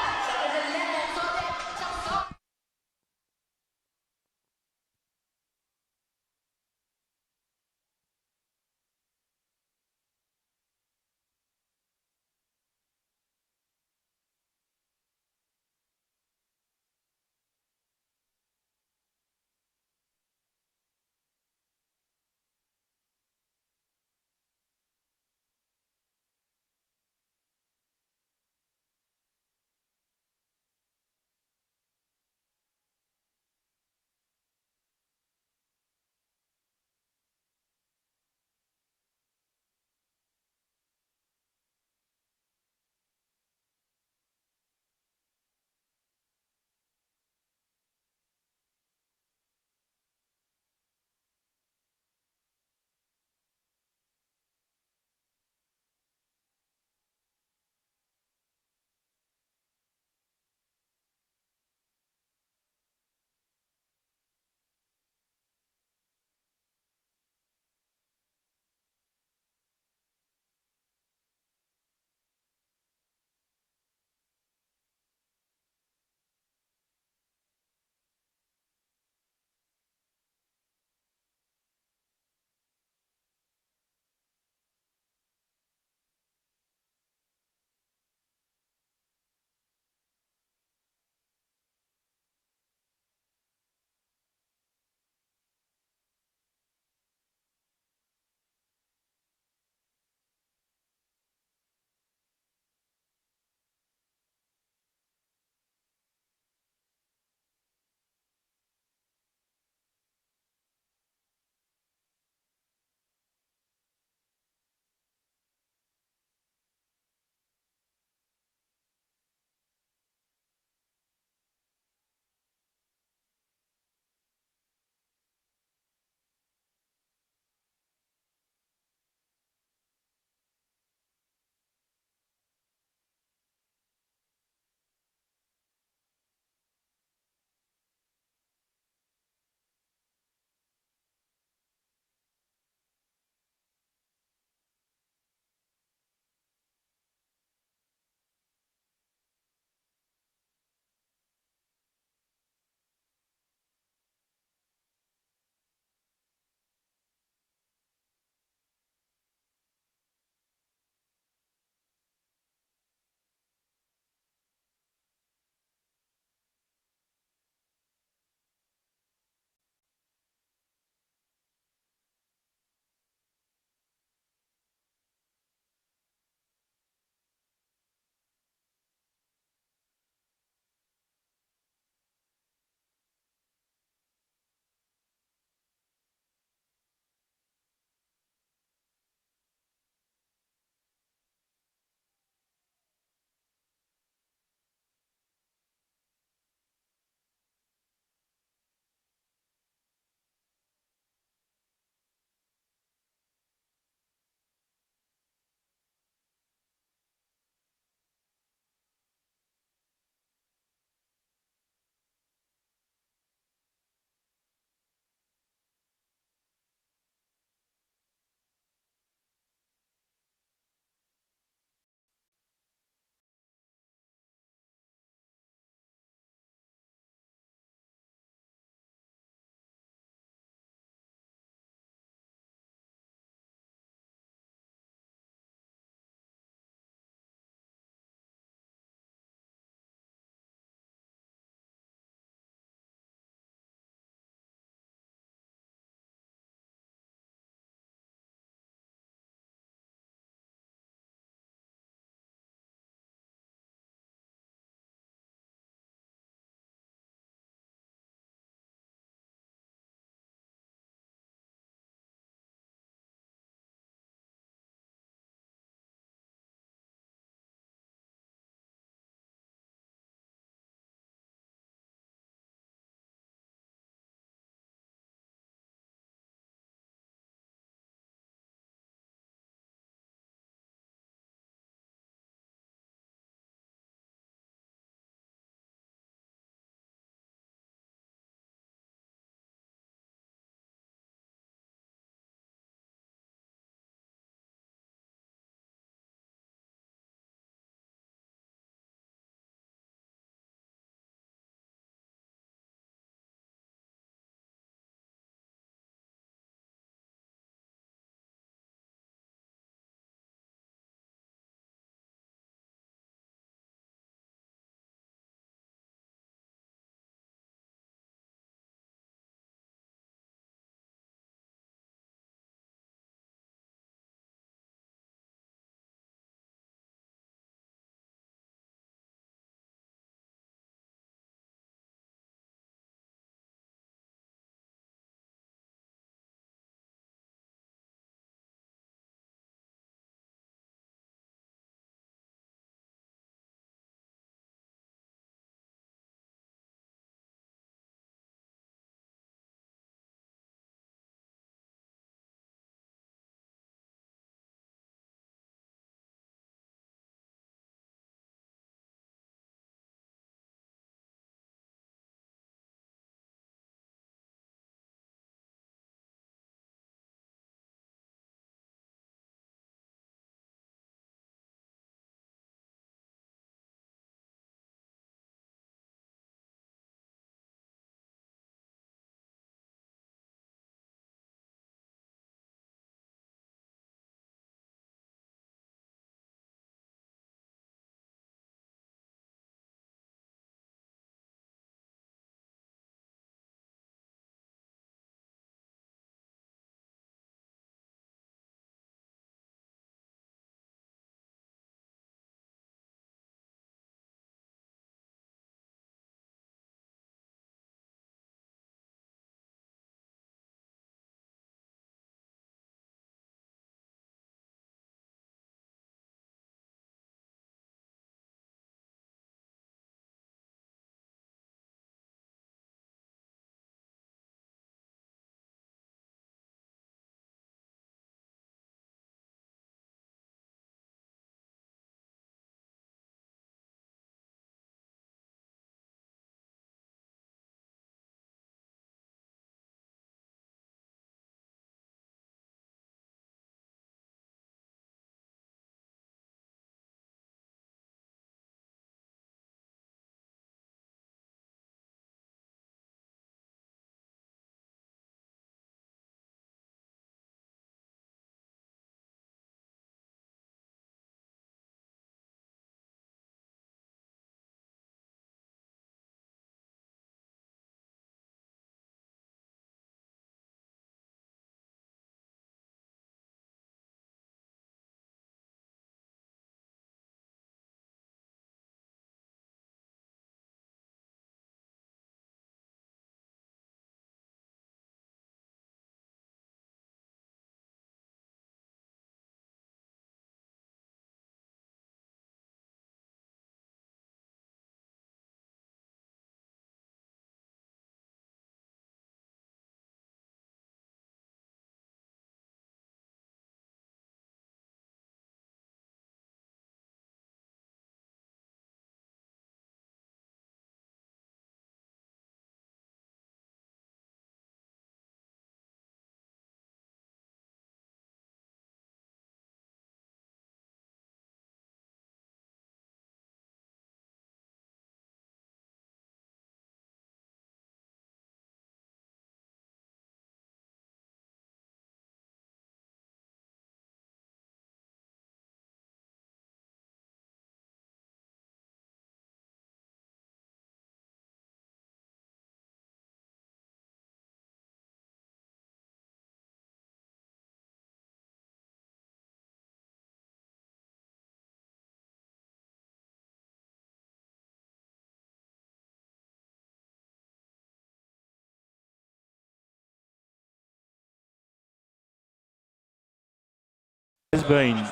been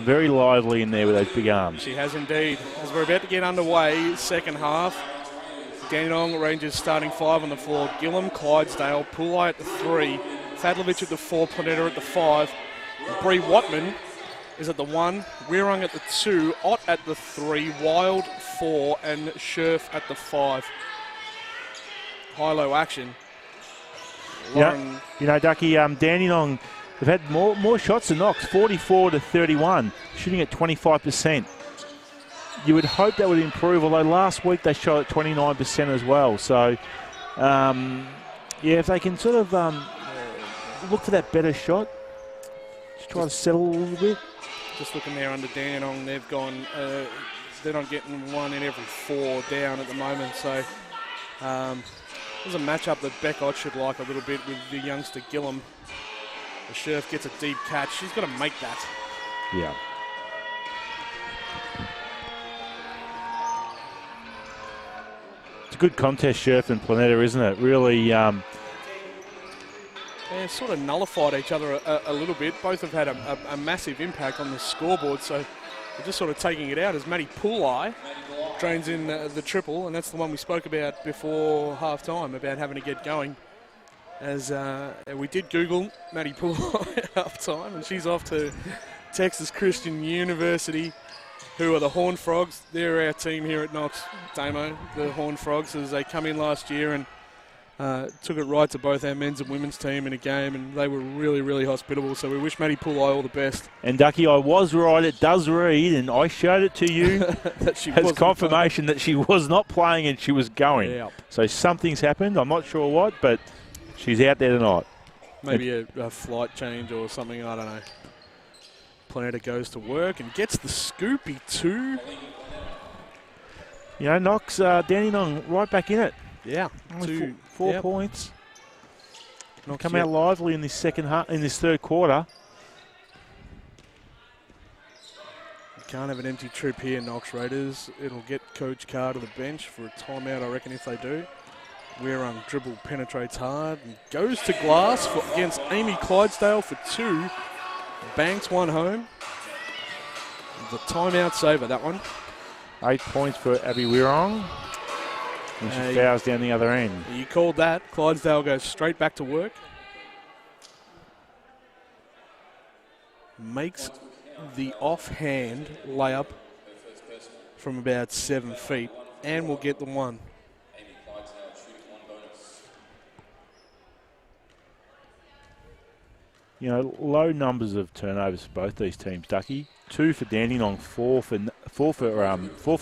very lively in there with those big arms. She has indeed. As we're about to get underway, second half, Dandenong Rangers starting 5 on the floor. Gillam, Clydesdale, Poolai at the 3, Fadlovich at the 4, Planeta at the 5, Bree Watman is at the 1, Wirrung at the 2, Ott at the 3, Wild 4, and Scherf at the 5. High-low action. Yeah, you know, Ducky, Dandenong, they've had more shots than Knox, 44 to 31, shooting at 25%. You would hope that would improve, although last week they shot at 29% as well. So, yeah, if they can sort of look for that better shot, just try to settle a little bit. Just looking there under Dandenong, they've gone, they're not getting 1 in every 4 down at the moment. So, there's a matchup that Beck Ott should like a little bit with the youngster Gillam. The Scherf gets a deep catch. She's got to make that. Yeah. It's a good contest, Scherf and Planeta, isn't it? Really. They sort of nullified each other a little bit. Both have had a massive impact on the scoreboard, so they're just sort of taking it out as Maddie Poolai drains in the triple, and that's the one we spoke about before half-time, about having to get going. As we did Google Maddie Poolai at half-time, and she's off to Texas Christian University, who are the Horned Frogs. They're our team here at Knox, Damo, the Horned Frogs, as they come in last year and took it right to both our men's and women's team in a game, and they were really, really hospitable. So we wish Maddie Poolai all the best. And Ducky, I was right. It does read, and I showed it to you that she as confirmation that she was not playing and she was going. Yep. So something's happened. I'm not sure what, but she's out there tonight. Maybe a flight change or something. I don't know. Planeta goes to work and gets the scoopy too. You know, Knox, Dandenong right back in it. Yeah, only 4 points. Come out lively in this third quarter. You can't have an empty trip here, Knox Raiders. It'll get Coach Carr to the bench for a timeout, I reckon, if they do. Wirrung dribble penetrates hard and goes to glass against Amy Clydesdale for 2. Banks one home. The timeout saver, that one. 8 points for Abby Wirrung. And she fouls down the other end. You called that. Clydesdale goes straight back to work. Makes the offhand layup from about 7 feet and will get the 1. You know, low numbers of turnovers for both these teams, Ducky. 2 for Dandenong, 4 for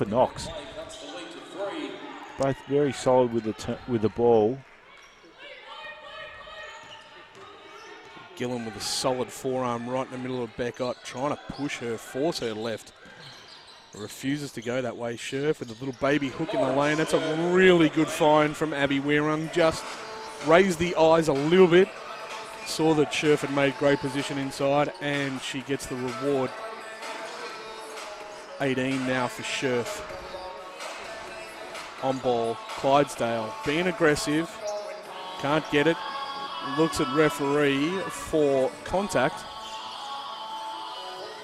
Knox. Both very solid with the ball. Gillam with a solid forearm right in the middle of Beck Ott, trying to force her left. Refuses to go that way. Scherf with a little baby hook in the lane. That's a really good find from Abby Wirrung. Just raised the eyes a little bit. Saw that Scherf had made great position inside, and she gets the reward. 18 now for Scherf. On ball, Clydesdale being aggressive, can't get it, looks at referee for contact.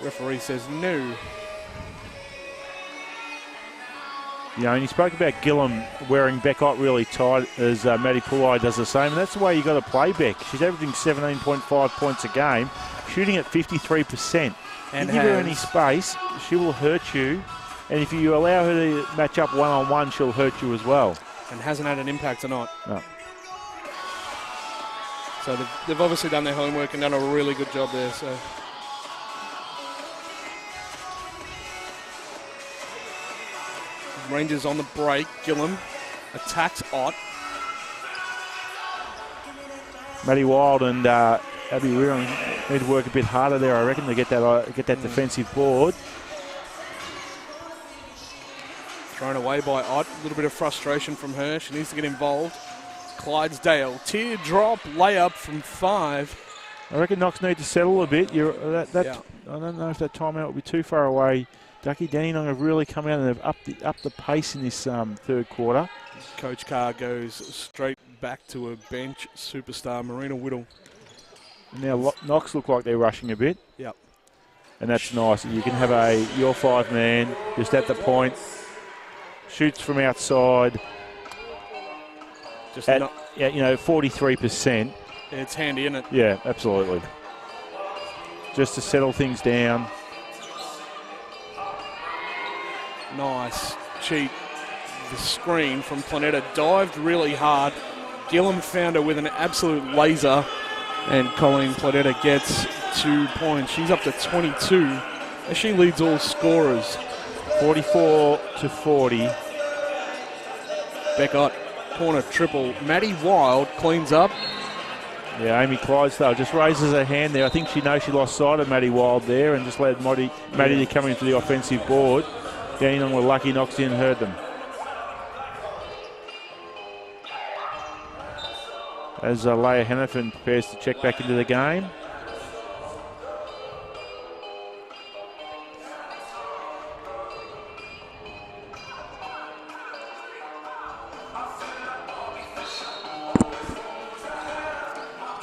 Referee says no. You know, and he spoke about Gillam wearing Beck Ott really tight as Maddie Poolai does the same, and that's the way you got to play Beck. She's averaging 17.5 points a game, shooting at 53%. And you give her any space, she will hurt you. And if you allow her to match up one-on-one, she'll hurt you as well. And hasn't had an impact tonight. No. So they've obviously done their homework and done a really good job there. So Rangers on the break. Gillam attacks Ott. Maddie Wild and Abby Wirrung need to work a bit harder there, I reckon, to get that defensive board. Thrown away by Ott. A little bit of frustration from her. She needs to get involved. Clydesdale, teardrop layup from 5. I reckon Knox need to settle a bit. I don't know if that timeout will be too far away. Ducky, Dandenong have really come out and they've upped the pace in this third quarter. Coach Carr goes straight back to a bench superstar, Marina Whittle. Now Knox look like they're rushing a bit. Yep. and that's nice. You can have your 5-man just at the point, shoots from outside. Just at 43%. Yeah, it's handy, isn't it? Yeah, absolutely. Just to settle things down. Nice cheat. The screen from Planeta dived really hard. Gillum found her with an absolute laser, and Colleen Planeta gets 2 points. She's up to 22 as she leads all scorers. 44-40. Beckott, corner triple. Maddie Wild cleans up. Yeah, Amy Clydesdale just raises her hand there. I think she knows she lost sight of Maddie Wild there and just let Maddie to come into the offensive board. Dandenong were lucky Knox didn't hurt them. As Leah Hannafin prepares to check back into the game.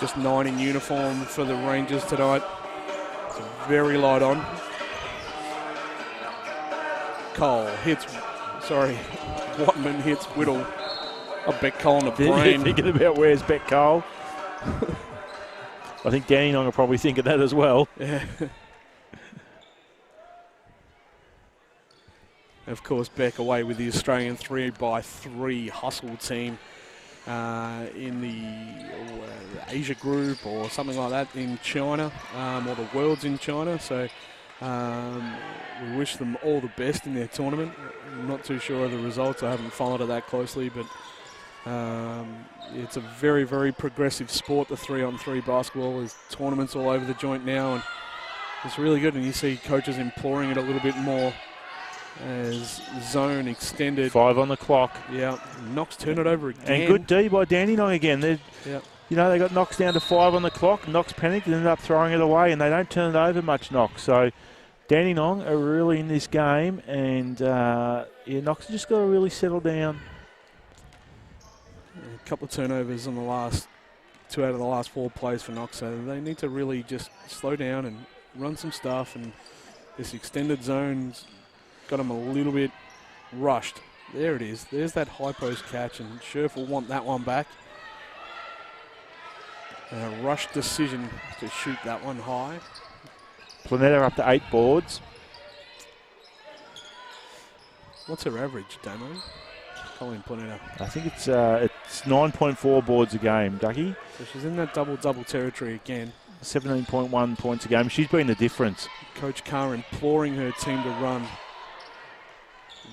Just 9 in uniform for the Rangers tonight. It's very light on. Watman hits Whittle. I bet Cole on the brain. Thinking about where's Beck Cole. I think Dandenong will probably think of that as well. Yeah. Of course, Beck away with the Australian 3x3 hustle team in the Asia group or something like that in China, or the Worlds in China. So we wish them all the best in their tournament. I'm not too sure of the results. I haven't followed it that closely, but it's a very, very progressive sport, the 3-on-3 basketball. There's tournaments all over the joint now, and it's really good. And you see coaches imploring it a little bit more as zone extended. 5 on the clock. Yeah, Knox turn it over again. And good D by Dandenong again. They got Knox down to 5 on the clock. Knox panicked and ended up throwing it away, and they don't turn it over much, Knox. So Dandenong are really in this game, and Knox just got to really settle down. A couple of turnovers on the last 2 out of the last 4 plays for Knox, so they need to really just slow down and run some stuff, and this extended zone's got them a little bit rushed. There it is. There's that high post catch, and Scherf will want that one back. And a rushed decision to shoot that one high. Planeta up to 8 boards. What's her average, Damo? Colleen Planeta. I think it's 9.4 boards a game, Ducky. So she's in that double-double territory again. 17.1 points a game. She's been the difference. Coach Carr imploring her team to run.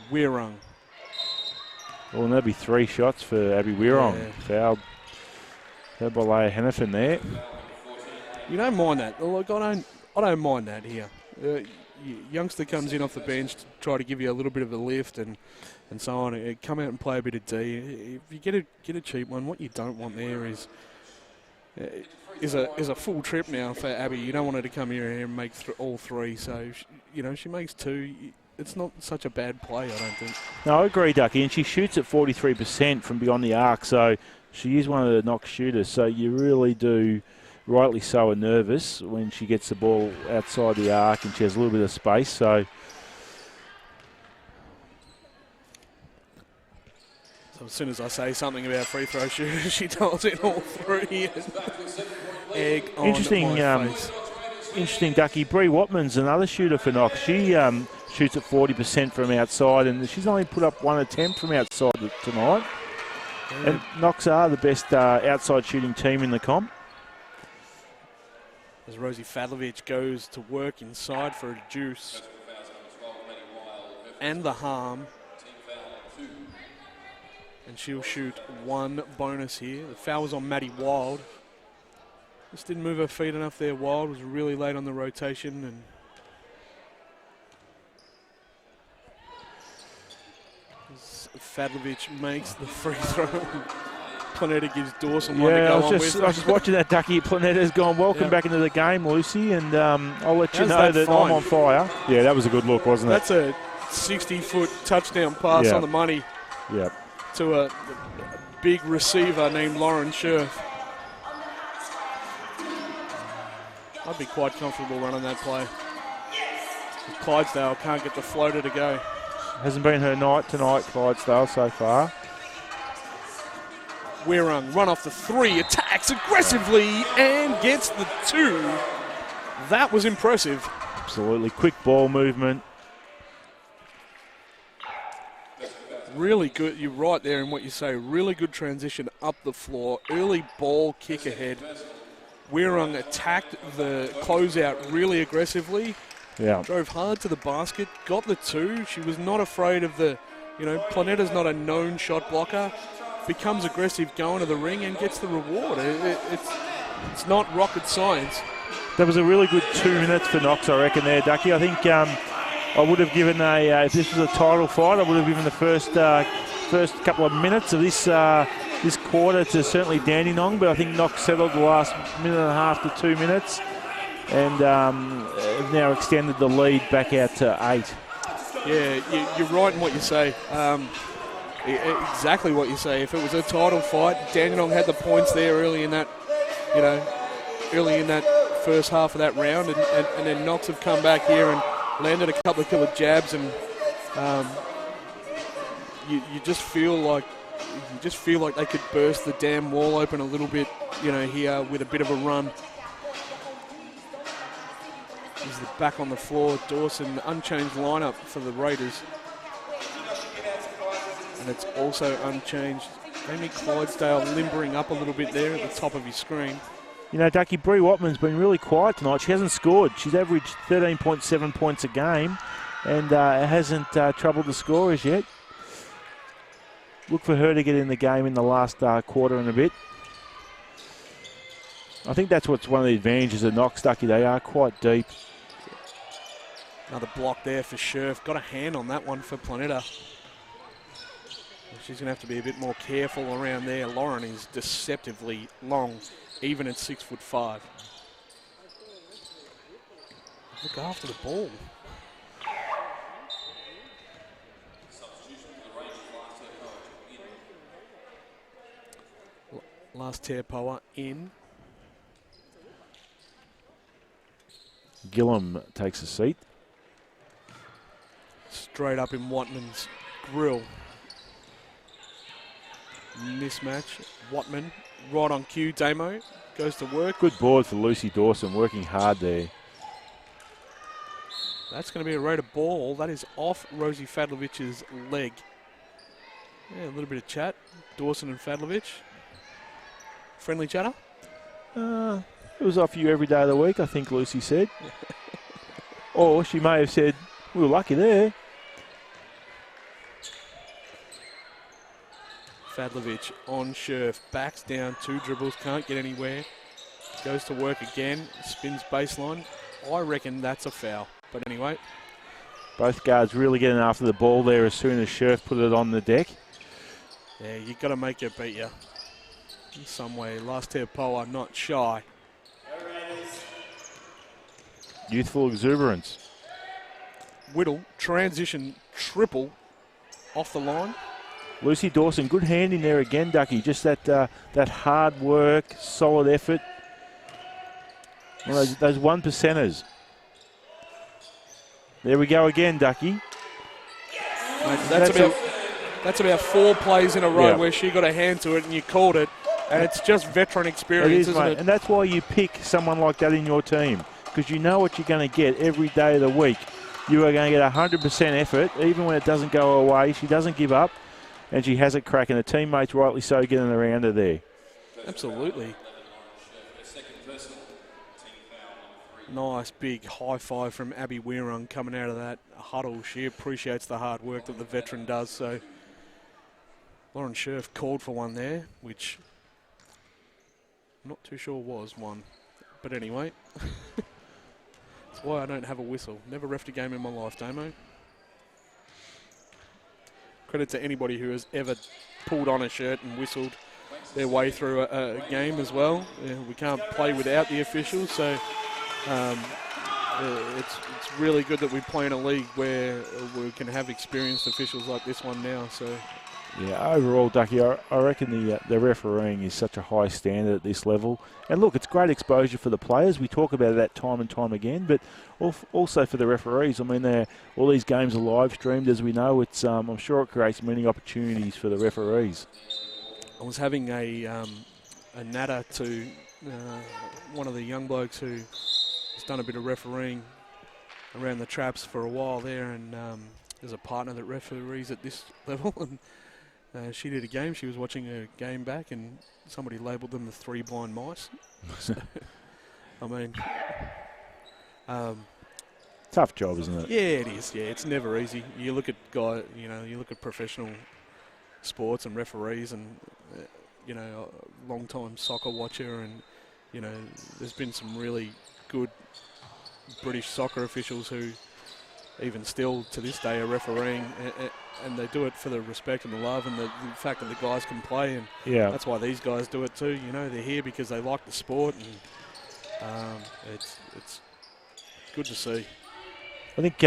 Wirrung. Well, and there'll be 3 shots for Abby Wirrung. Yeah. Fouled by Leah Hannafin there. You don't mind that. Look, I don't mind that here. Youngster comes in off the bench to try to give you a little bit of a lift and so on. Come out and play a bit of D. If you get a cheap one, what you don't want there is a full trip now for Abby. You don't want her to come here and make all 3. So she makes 2. It's not such a bad play, I don't think. No, I agree, Ducky, and she shoots at 43% from beyond the arc, so she is one of the Knox shooters. So you really do, rightly so, are nervous when she gets the ball outside the arc and she has a little bit of space. So as soon as I say something about free throw shooters, she tells it all 3. Egg on my face. Interesting, Ducky. Bree Watman's another shooter for Knox. She shoots at 40% from outside, and she's only put up 1 attempt from outside tonight. Yeah. And Knox are the best outside shooting team in the comp. As Rosie Fadlovich goes to work inside for a deuce and the harm. And she'll shoot 1 bonus here. The foul was on Maddie Wild. Just didn't move her feet enough there. Wild was really late on the rotation, and Fadlovich makes the free throw. Planeta gives Dawson one to go on with. I was just watching that, Ducky. Planeta's gone. Welcome back into the game, Lucy, and I'll let you know that I'm on fire. Yeah, that was a good look, wasn't it? That's a 60-foot touchdown pass on the money. Yep. To a big receiver named Lauren Scherf. I'd be quite comfortable running that play. Clydesdale can't get the floater to go. Hasn't been her night tonight, Clydesdale, so far. Wirrung run off the 3, attacks aggressively and gets the 2. That was impressive. Absolutely. Quick ball movement. Really good. You're right there in what you say. Really good transition up the floor. Early ball kick ahead. Wirrung attacked the closeout really aggressively. Yeah. Drove hard to the basket. Got the 2. She was not afraid of the, Planetta's not a known shot blocker. Becomes aggressive going to the ring and gets the reward. It's not rocket science. That was a really good 2 minutes for Knox, I reckon, there, Ducky. I think I would have given if this was a title fight, I would have given the first couple of minutes of this quarter to certainly Dandenong, but I think Knox settled the last minute and a half to 2 minutes and have now extended the lead back out to 8. Yeah, you're right in what you say. Exactly what you say. If it was a title fight, Dandenong had the points there early in that first half of that round, and then Knox have come back here and landed a couple of killer jabs, and you just feel like they could burst the damn wall open a little bit, here with a bit of a run. He's back on the floor. Dawson, unchanged lineup for the Raiders. And it's also unchanged. Amy Clydesdale limbering up a little bit there at the top of his screen. Ducky, Bree Watman's been really quiet tonight. She hasn't scored. She's averaged 13.7 points a game and hasn't troubled the scorers yet. Look for her to get in the game in the last quarter and a bit. I think that's what's one of the advantages of Knox, Ducky. They are quite deep. Another block there for Scherf. Got a hand on that one for Planeta. She's going to have to be a bit more careful around there. Lauren is deceptively long, even at 6'5". Look after the ball. Last Teapoa in. Gillum takes a seat. Straight up in Watman's grill. Mismatch. Watman right on cue. Damo goes to work. Good board for Lucy Dawson, working hard there. That's going to be a Raider ball. That is off Rosie Fadlovich's leg. Yeah, a little bit of chat. Dawson and Fadlovich. Friendly chatter? It was off you every day of the week, I think Lucy said. Or she may have said, we were lucky there. Fadlovich on Scherf, backs down, 2 dribbles, can't get anywhere. Goes to work again, spins baseline. I reckon that's a foul. But anyway. Both guards really getting after the ball there as soon as Scherf put it on the deck. Yeah, you've got to make her beat you in some way. Last Teapoa not shy. Youthful exuberance. Whittle, transition triple off the line. Lucy Dawson, good hand in there again, Ducky. Just that hard work, solid effort. Well, those 1%ers. There we go again, Ducky. Mate, that's about 4 plays in a row where she got a hand to it and you called it. And it's just veteran experience, isn't it? And that's why you pick someone like that in your team, because you know what you're going to get every day of the week. You are going to get 100% effort, even when it doesn't go away. She doesn't give up, and she has it cracking. The teammates, rightly so, getting around her there. Absolutely. Nice big high five from Abby Wirrung coming out of that huddle. She appreciates the hard work that the veteran does. So Lauren Scherf called for one there, which I'm not too sure was one. But anyway, that's why I don't have a whistle. Never reffed a game in my life, Damo. Credit to anybody who has ever pulled on a shirt and whistled their way through a game as well. Yeah, we can't play without the officials, so it's really good that we play in a league where we can have experienced officials like this one now. So Yeah, overall, Ducky, I reckon the refereeing is such a high standard at this level. And look, it's great exposure for the players. We talk about that time and time again, but also for the referees. I mean, all these games are live streamed, as we know. It's I'm sure it creates many opportunities for the referees. I was having a natter to one of the young blokes who has done a bit of refereeing around the traps for a while there, and there's a partner that referees at this level, and she did a game. She was watching a game back, and somebody labelled them the 3 blind mice. So, I mean, tough job, isn't it? Yeah, it is. Yeah, it's never easy. You look at you look at professional sports and referees, and a long-time soccer watcher, and there's been some really good British soccer officials who even still to this day are refereeing, and they do it for the respect and the love and the fact that the guys can play, and that's why these guys do it too. They're here because they like the sport, and it's good to see. I think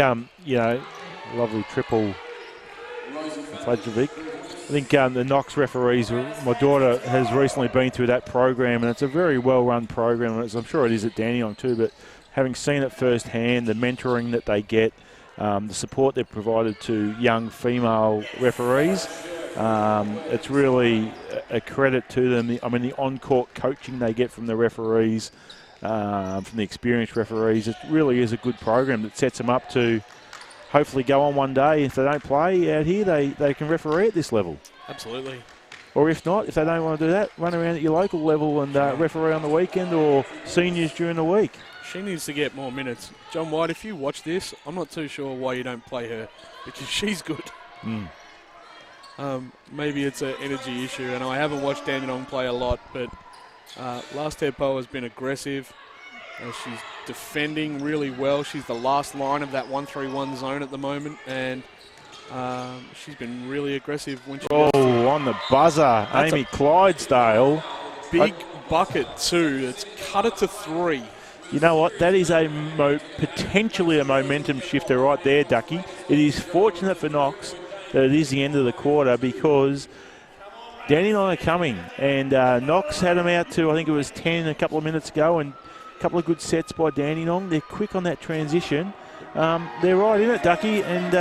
lovely triple Fladjovic. I think the Knox referees, my daughter has recently been through that program, and it's a very well-run program, and I'm sure it is at Dandenong too, but having seen it firsthand, the mentoring that they get, the support they've provided to young female referees, it's really a credit to them. I mean, the on-court coaching they get from the referees, from the experienced referees, it really is a good program that sets them up to hopefully go on one day. If they don't play out here, they can referee at this level. Absolutely. Or if not, if they don't want to do that, run around at your local level and referee on the weekend or seniors during the week. She needs to get more minutes. John White, if you watch this, I'm not too sure why you don't play her, because she's good. Maybe it's an energy issue, and I haven't watched Dandenong play a lot, but Last Tempo has been aggressive. She's defending really well. She's the last line of that 1-3-1 zone at the moment, and she's been really aggressive when she on the buzzer, Amy Clydesdale. Big bucket too. It's cut it to 3. You know what? That is potentially a momentum shifter right there, Ducky. It is fortunate for Knox that it is the end of the quarter, because Dandenong are coming, and Knox had them out to, I think it was 10 a couple of minutes ago, and a couple of good sets by Dandenong. They're quick on that transition. They're right in it, Ducky, and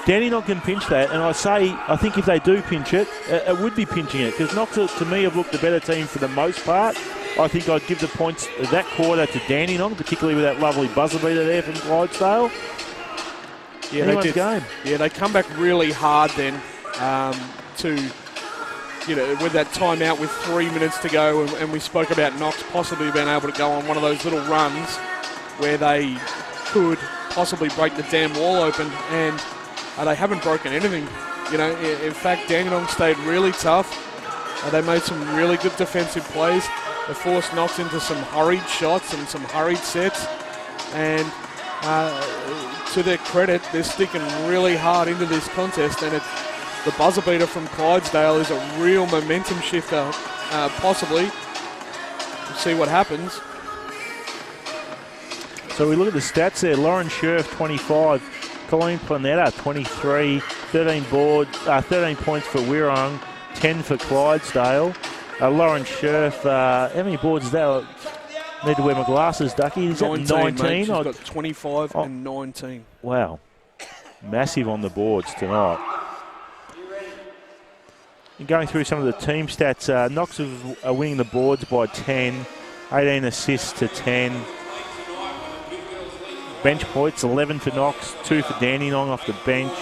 Dandenong can pinch that, and I think if they do pinch it, it would be pinching it, because Knox, to me, have looked the better team for the most part. I think I'd give the points that quarter to Dandenong, particularly with that lovely buzzer beater there from Clydesdale. Yeah, they did. Game. Yeah, they come back really hard then with that timeout with 3 minutes to go, and we spoke about Knox possibly being able to go on one of those little runs where they could possibly break the damn wall open, and they haven't broken anything. In fact, Dandenong stayed really tough. They made some really good defensive plays. They forced Knox into some hurried shots and some hurried sets, and to their credit, they're sticking really hard into this contest, and the buzzer beater from Clydesdale is a real momentum shifter, possibly. We'll see what happens. So we look at the stats there. Lauren Scherf, 25. Colleen Planetta, 23. 13 points for Wirrong, 10 for Clydesdale. Lauren Scherf, how many boards is that? I need to wear my glasses, Ducky. Is 19, that 19? Mate. She's got 25 and 19. Wow. Massive on the boards tonight. And going through some of the team stats, Knox are winning the boards by 10, 18 assists to 10. Bench points, 11 for Knox, 2 for Dandenong off the bench.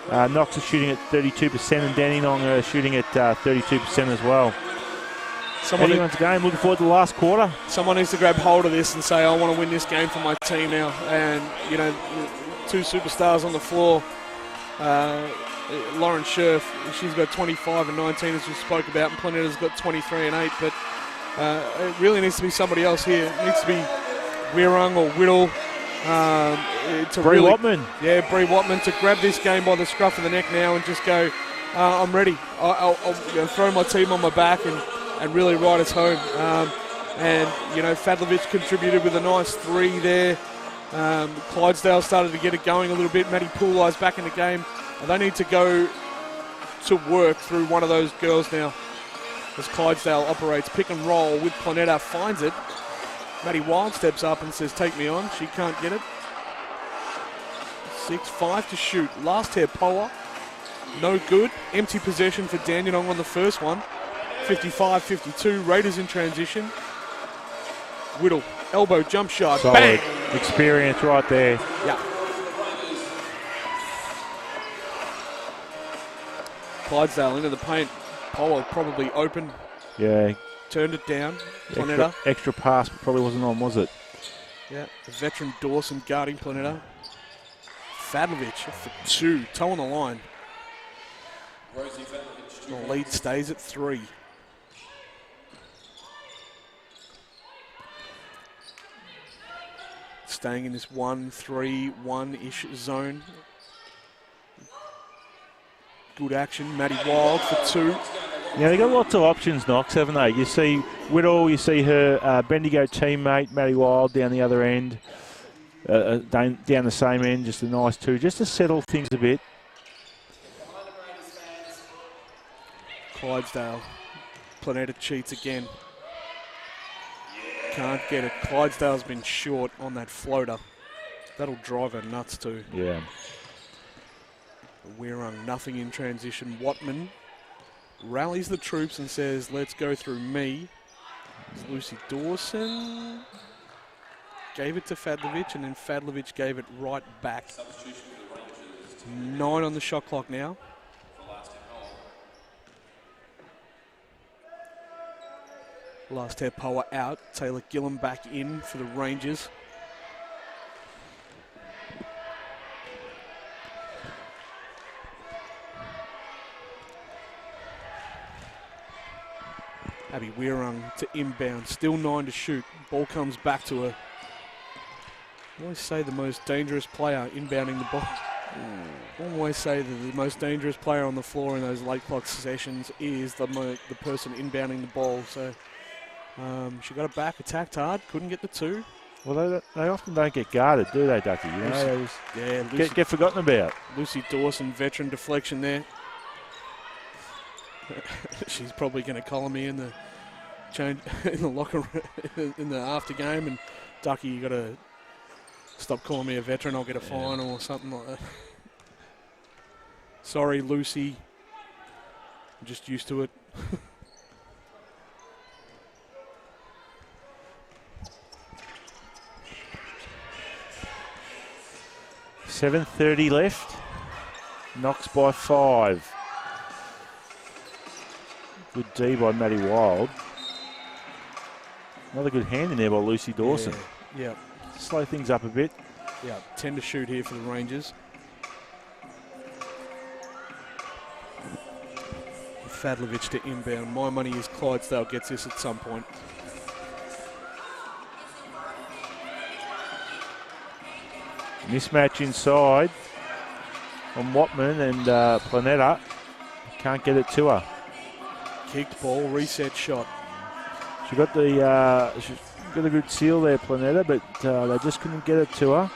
Knox is shooting at 32% and Dandenong are shooting at 32% as well. Anyone's game, looking forward to the last quarter. Someone needs to grab hold of this and say, I want to win this game for my team now. And, 2 superstars on the floor. Lauren Scherf, she's got 25 and 19 as we spoke about, and Planetta's got 23 and 8. But it really needs to be somebody else here. It needs to be Wirrong or Whittle. Bree Watman. Yeah, Bree Watman to grab this game by the scruff of the neck now and just go, I'm ready. I'll throw my team on my back and really ride us home. Fadlovic contributed with a nice 3 there. Clydesdale started to get it going a little bit. Maddie Pooley's back in the game. They need to go to work through one of those girls now. As Clydesdale operates pick and roll with Planetta, finds it. Maddie Wild steps up and says, take me on. She can't get it. 6-5 to shoot. Last hair Poa. No good. Empty possession for Dandenong on the first one. 55-52. Raiders in transition. Whittle. Elbow jump shot. Solid. Bang! Experience right there. Yeah. Clydesdale into the paint. Poa probably open. Yeah. Turned it down. Planetta. Extra pass probably wasn't on, was it? Yeah. The veteran Dawson guarding Planetta. Fadlovic for 2. Toe on the line. The lead stays at 3. Staying in this 1-3-1-ish zone. Good action. Maddie Wild for 2. Yeah, they've got lots of options, Knox, haven't they? You see Whittle, you see her Bendigo teammate, Maddie Wild, down the other end. Down the same end, just a nice 2, just to settle things a bit. Clydesdale. Planetta cheats again. Can't get it. Clydesdale's been short on that floater. That'll drive her nuts too. Yeah. Weirung, nothing in transition. Watman rallies the troops and says, let's go through me. It's Lucy Dawson. Gave it to Fadlovic, and then Fadlovic gave it right back. 9 on the shot clock now. Last hair Poa out. Taylor Gillam back in for the Rangers. Abby Weirung to inbound. Still 9 to shoot. Ball comes back to her. I always say the most dangerous player inbounding the ball. I always say that the most dangerous player on the floor in those late clock sessions is the person inbounding the ball. So she got it back, attacked hard, couldn't get the 2. Well, they often don't get guarded, do they, Ducky? You know, they just get forgotten about. Lucy Dawson, veteran deflection there. She's probably going to collar me in the change in the locker room in the after game, and Ducky, you got to stop calling me a veteran. I'll get a fine or something like that. Sorry, Lucy. I'm just used to it. $7:30 left. Knox by 5. Good D by Maddie Wild. Another good hand in there by Lucy Dawson. Yeah. Slow things up a bit. Yeah, 10 to shoot here for the Rangers. Fadlovic to inbound. My money is Clydesdale gets this at some point. Mismatch inside on Watman and Planetta. Can't get it to her. Kicked ball, reset shot. She got she's got a good seal there, Planetta, but they just couldn't get it to her.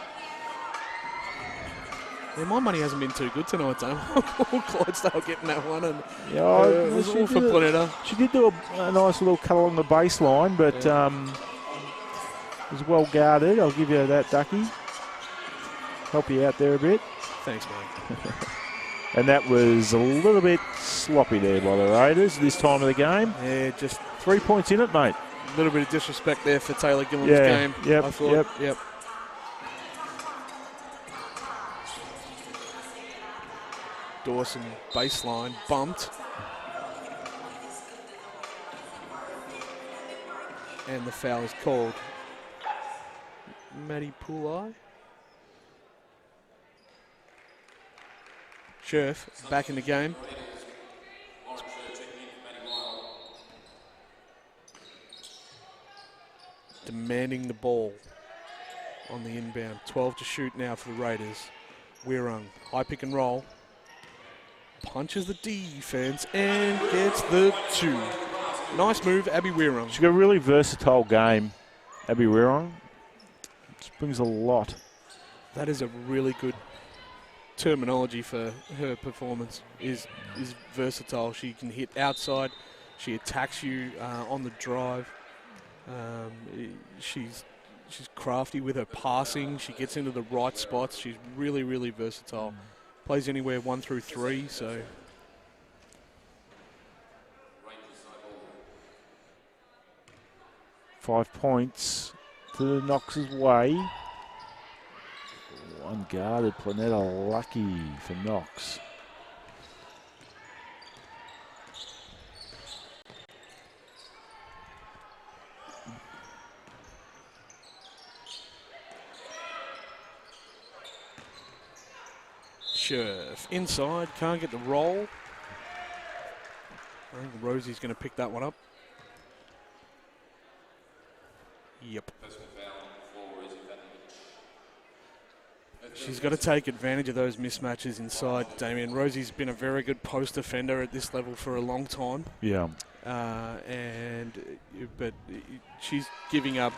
Yeah, my money hasn't been too good tonight, though. Clydesdale getting that one, and it was all for Planetta. She did do a nice little cut along the baseline, but was well guarded. I'll give you that, Ducky. Help you out there a bit. Thanks, mate. And that was a little bit sloppy there by the Raiders this time of the game. Yeah, just 3 points in it, mate. A little bit of disrespect there for Taylor Gillam's game. Yep, I thought. Yep. Dawson baseline bumped. And the foul is called. Maddie Pulai. Scherf back in the game. Demanding the ball on the inbound. 12 to shoot now for the Raiders. Weirung, high pick and roll. Punches the defense and gets the 2. Nice move, Abby Weirung. She's got a really versatile game, Abby Weirung. Just brings a lot. That is a really good terminology for her performance is versatile. She can hit outside. She attacks you on the drive. She's crafty with her passing. She gets into the right spots. She's really, really versatile. Plays anywhere 1 through 3, so... 5 points to Knox's way. Unguarded Planetta, lucky for Knox. Scherf inside, can't get the roll. I think Rosie's going to pick that one up. Yep. She's got to take advantage of those mismatches inside, Damien. Rosie's been a very good post defender at this level for a long time. Yeah. But she's giving up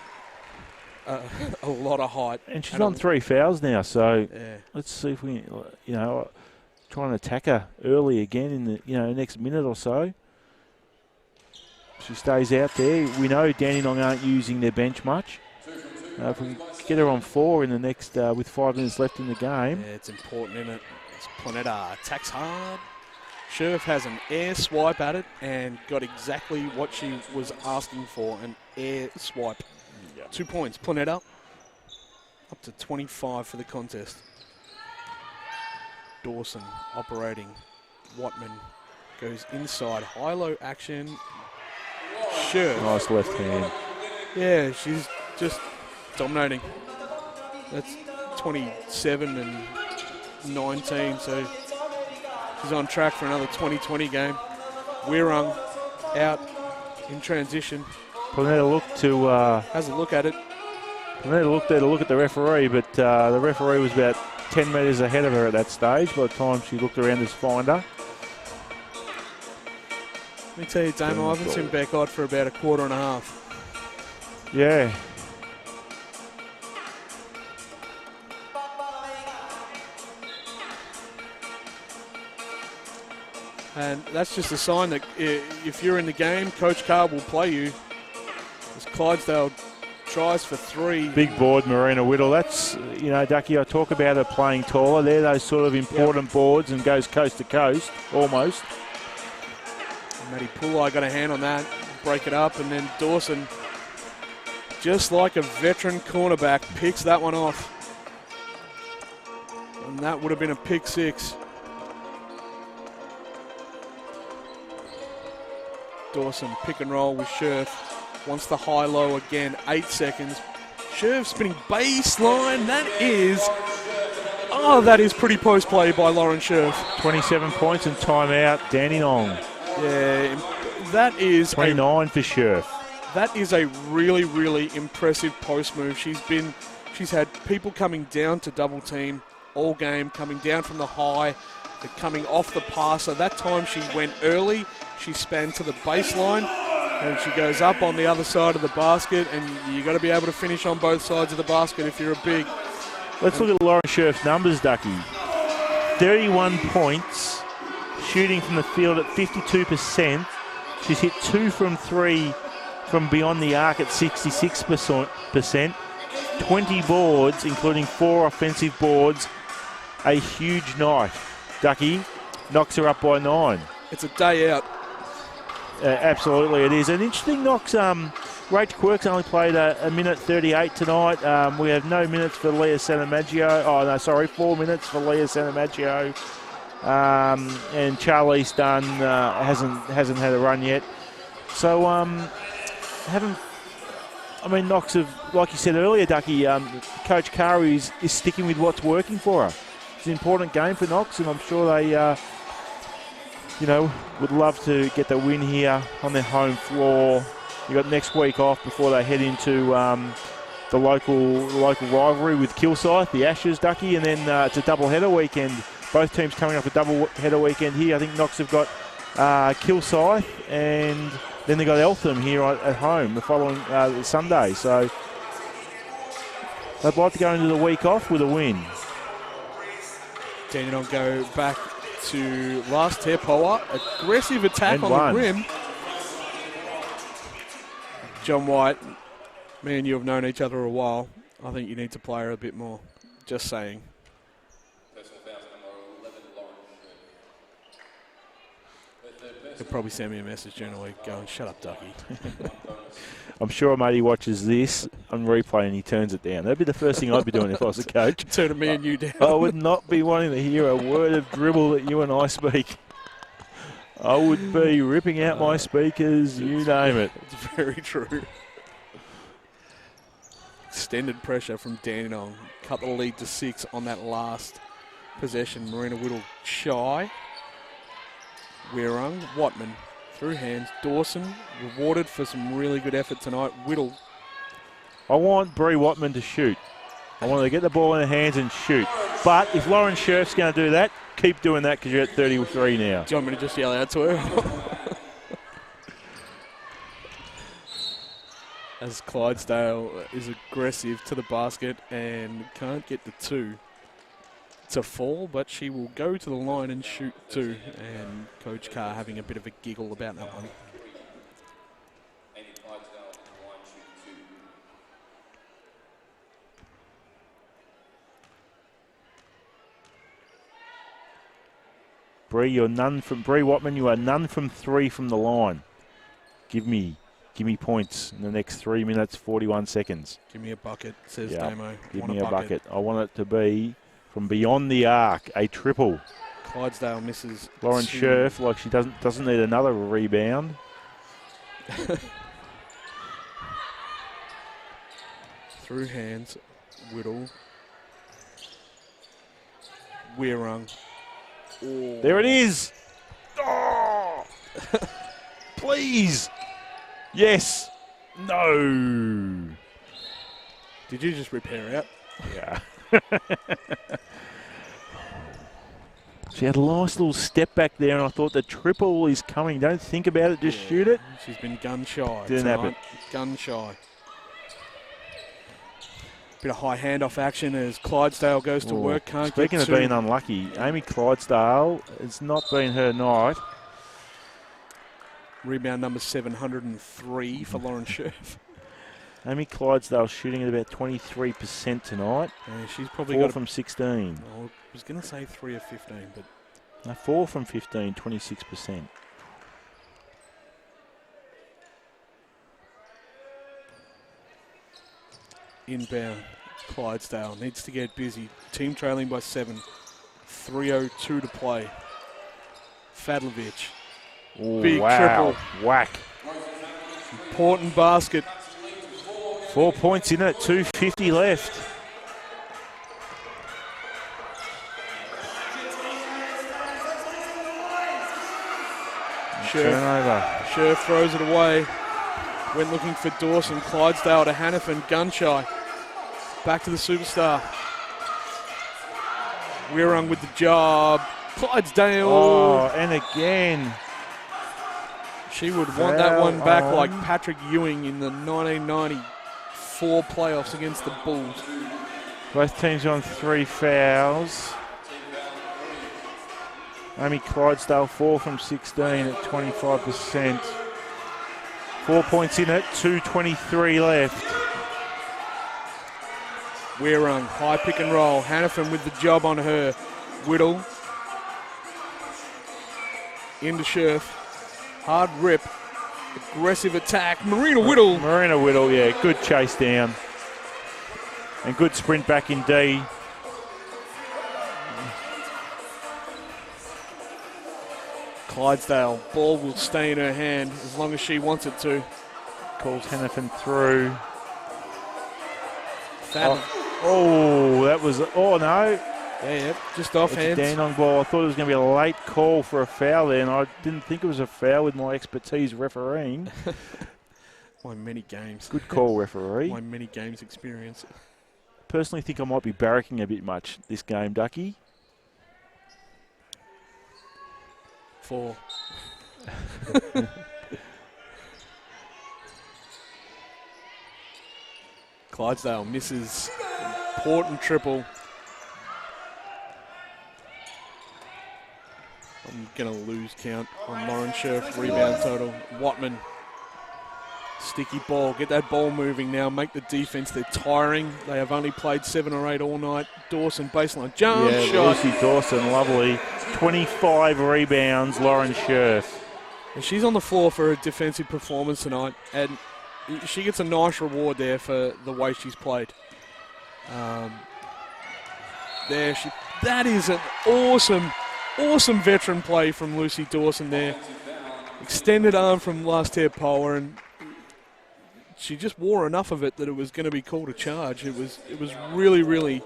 a lot of height. And she's on 3 fouls now, so yeah. Let's see if we, try and attack her early again in the, next minute or so. She stays out there. We know Dandenong aren't using their bench much. If we get her on 4 in the next, with 5 minutes left in the game. Yeah, it's important, isn't it? It's Planetta attacks hard. Scherf has an air swipe at it and got exactly what she was asking for, an air swipe. Yeah. 2 points. Planetta up to 25 for the contest. Dawson operating. Watman goes inside. High-low action. Scherf. Nice left hand. Yeah, she's just dominating. That's 27 and 19, so she's on track for another 20-20 game. Wirrung out in transition. Planetta looked to... has a look at it. Planetta looked at a look at the referee, but the referee was about 10 metres ahead of her at that stage by the time she looked around to find her. Let me tell you, Damo, I haven't seen Beck Odd for about a quarter and a half. Yeah. And that's just a sign that if you're in the game, Coach Carr will play you. As Clydesdale tries for 3. Big board, Marina Whittle. That's, Ducky, I talk about her playing taller. They're those sort of important boards and goes coast to coast, almost. Maddie Pulai got a hand on that, break it up, and then Dawson, just like a veteran cornerback, picks that one off. And that would have been a pick 6. Dawson pick and roll with Scherf. Wants the high-low again, 8 seconds. Scherf spinning baseline, that is pretty post play by Lauren Scherf. 27 points and timeout, Dandenong. Yeah, that is 29 for Scherf. That is a really, really impressive post move. She's had people coming down to double team all game, coming down from the high, coming off the passer. That time she went early, she span to the baseline, and she goes up on the other side of the basket, and you got to be able to finish on both sides of the basket if you're a big. Let's look at Lauren Scherf's numbers, Ducky. 31 points. Shooting from the field at 52%. She's hit 2 from 3 from beyond the arc at 66%. 20 boards, including 4 offensive boards. A huge night. Ducky knocks her up by 9. It's a day out. Absolutely it is. An interesting Knox. Rach Quirk's only played a minute 38 tonight. We have no minutes for Leah Sanamaggio. 4 minutes for Leah Sanamaggio. And Charlize Dunn hasn't had a run yet. So Knox have, like you said earlier, Ducky, Coach Carr is sticking with what's working for her. It's an important game for Knox, and I'm sure they would love to get the win here on their home floor. You got next week off before they head into the local rivalry with Kilsyth, the Ashes, Ducky, and then it's a double-header weekend. Both teams coming off a double-header weekend here. I think Knox have got Kilsyth, and then they've got Eltham here at home the following Sunday. So they'd like to go into the week off with a win. Dandenong go back to last Tepoa. Aggressive attack on the rim. John White, me and you have known each other a while. I think you need to play her a bit more. Just saying. He'll probably send me a message during the week going, shut up, Ducky. I'm sure matey watches this on replay and he turns it down. That'd be the first thing I'd be doing if I was a coach. Turning me and you down. I would not be wanting to hear a word of dribble that you and I speak. I would be ripping out my speakers, you name it. It's very true. Extended pressure from Dandenong. Cut the lead to 6 on that last possession. Marina Whittle shy. Weirung, Watman through hands. Dawson rewarded for some really good effort tonight. Whittle. I want Bree Watman to shoot. I want her to get the ball in her hands and shoot. But if Lauren Scherf's going to do that, keep doing that because you're at 33 now. Do you want me to just yell out to her? As Clydesdale is aggressive to the basket and can't get the 2 to fall, but she will go to the line and shoot 2. And Coach Carr having a bit of a giggle about that one. Bree, you're none from Bree Watman. You are none from 3 from the line. Give me points in the next 3 minutes, 41 seconds. Give me a bucket, says Damo. Give me a bucket. I want it to be from beyond the arc, a triple. Clydesdale misses. Lauren Scherf, like she doesn't need another rebound. Through hands, Whittle. Weirung. Oh. There it is. Oh. Please. Yes. No. Did you just rip her out? Yeah. She had a nice little step back there, and I thought the triple is coming. Don't think about it, just shoot it. She's been gun shy. Didn't happen. Gun shy. Bit of high handoff action as Clydesdale goes to work. Can't Speaking get of being unlucky, Amy Clydesdale, it's not been her night. Rebound number 703 for Lauren Scherf. Amy Clydesdale shooting at about 23% tonight. Yeah, she's probably 4 got from 16. I was going to say 3 of 15, but no, 4 from 15, 26%. Inbound, Clydesdale needs to get busy. Team trailing by 7. 3:02 to play. Fadlovic. Big triple. Whack. Important basket. 4 points in it, 2:50 left. Turnover. Scherf throws it away. Went looking for Dawson. Clydesdale to Hannafin. Gun shy. Back to the superstar. Weirung with the job. Clydesdale. Oh, and again. She would want that one back like Patrick Ewing in the 1994 playoffs against the Bulls. Both teams on 3 fouls. Amy Clydesdale 4 from 16 at 25%. 4 points in it, 2:23 left. Weirung, high pick and roll. Hannafin with the job on her. Whittle. Into Scherf. Hard rip. Aggressive attack. Marina Whittle. Marina Whittle, yeah. Good chase down. And good sprint back in D. Clydesdale. Ball will stay in her hand as long as she wants it to. Calls Hannafin through. That was... Oh, no. Yeah, just off hands. Dandenong ball. I thought it was going to be a late call for a foul there, and I didn't think it was a foul with my expertise refereeing. My many games. Good call, referee. My many games experience. Personally think I might be barracking a bit much this game, Ducky. 4. Clydesdale misses. Important triple. I'm going to lose count on Lauren Scherf. Rebound total. Watman. Sticky ball. Get that ball moving now. Make the defense. They're tiring. They have only played 7 or 8 all night. Dawson, baseline jump shot. Lucy Dawson, lovely. 25 rebounds, Lauren Scherf. And she's on the floor for her defensive performance tonight. And she gets a nice reward there for the way she's played. That is an awesome veteran play from Lucy Dawson there. Extended arm from Last-Hair Power, and she just wore enough of it that it was going to be called a charge. It was really, really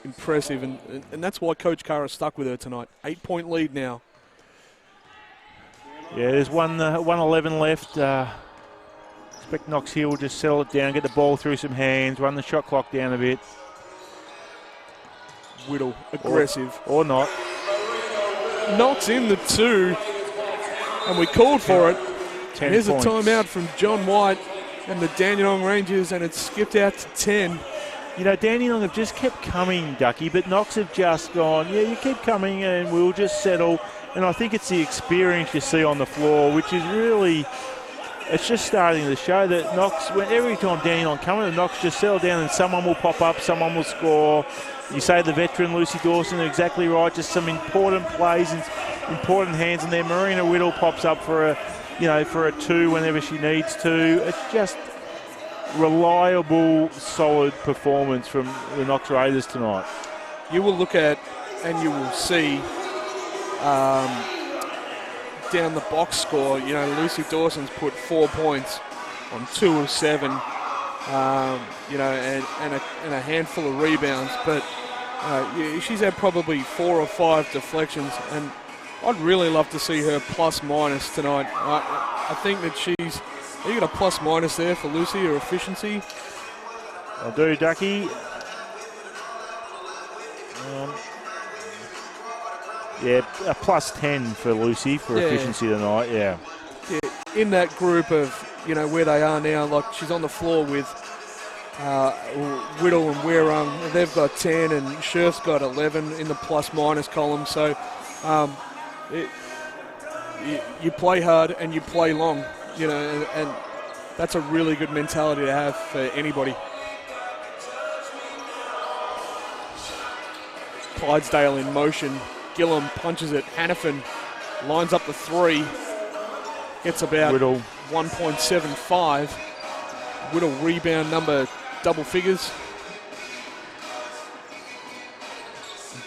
impressive, and that's why Coach Carr stuck with her tonight. 8-point lead now. Yeah, there's 1:11 left. Expect Knox here will just settle it down, get the ball through some hands, run the shot clock down a bit. Whittle, aggressive. Or not. Knox in the 2, and we called for it. 10 Here's points. a timeout from John White and the Dandenong Rangers, and it's skipped out to 10. You know, Dandenong have just kept coming, Ducky, but Knox have just gone, yeah, you keep coming and we'll just settle. And I think it's the experience you see on the floor, which is really, it's just starting to show that Knox, every time Dandenong come in, Knox just settle down and someone will pop up, someone will score. You say the veteran Lucy Dawson, exactly right, just some important plays and important hands in there. Marina Whittle pops up for a 2 whenever she needs to. It's just reliable, solid performance from the Knox Raiders tonight. You will look at and you will see down the box score, you know, Lucy Dawson's put 4 points on 2 of 7, you know, and a handful of rebounds, but she's had probably 4 or 5 deflections, and I'd really love to see her plus minus tonight. I think that she's. You got a plus minus there for Lucy, her efficiency? I'll do, Ducky. Yeah, a plus 10 for Lucy for efficiency tonight, yeah. In that group of, you know, where they are now, like she's on the floor with Whittle and Werung. They've got 10 and Scherf's got 11 in the plus minus column. So you play hard and you play long. You know, and that's a really good mentality to have for anybody. Clydesdale in motion. Gillum punches it. Hannafin lines up the 3. Gets about Whittle. 1.75. Whittle rebound number double figures.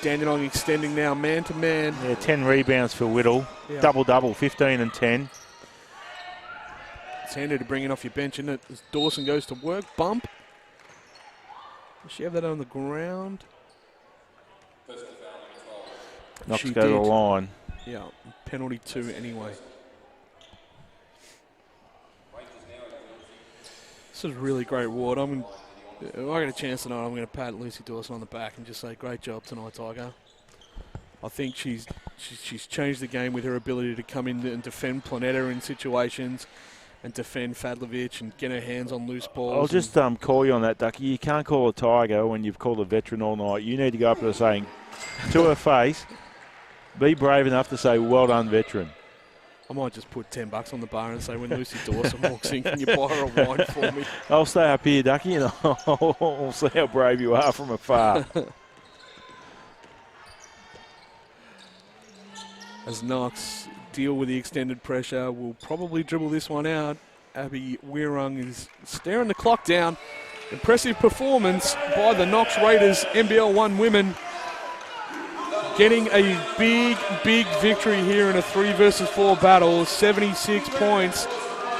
Dandenong extending now man to man. Yeah, 10 rebounds for Whittle. Yeah. Double, 15 and 10. It's handy to bring it off your bench, isn't it? As Dawson goes to work. Bump. Does she have that on the ground? Knox She go to the did. line. Yeah, penalty 2 anyway. This is a really great award. If I get a chance tonight, I'm going to pat Lucy Dawson on the back and just say, great job tonight, Tiger. I think she's changed the game with her ability to come in and defend Planeta in situations and defend Fadlovic and get her hands on loose balls. I'll just call you on that, Ducky. You can't call a Tiger when you've called a veteran all night. You need to go up to her saying, to her face, be brave enough to say, well done, veteran. I might just put $10 on the bar and say, when Lucy Dawson walks in, can you buy her a wine for me? I'll stay up here, Ducky, and I'll see how brave you are from afar. As Knox deal with the extended pressure, will probably dribble this one out. Abby Werung is staring the clock down. Impressive performance by the Knox Raiders NBL1 women. Getting a big victory here in a 3 versus 4 battle. 76 points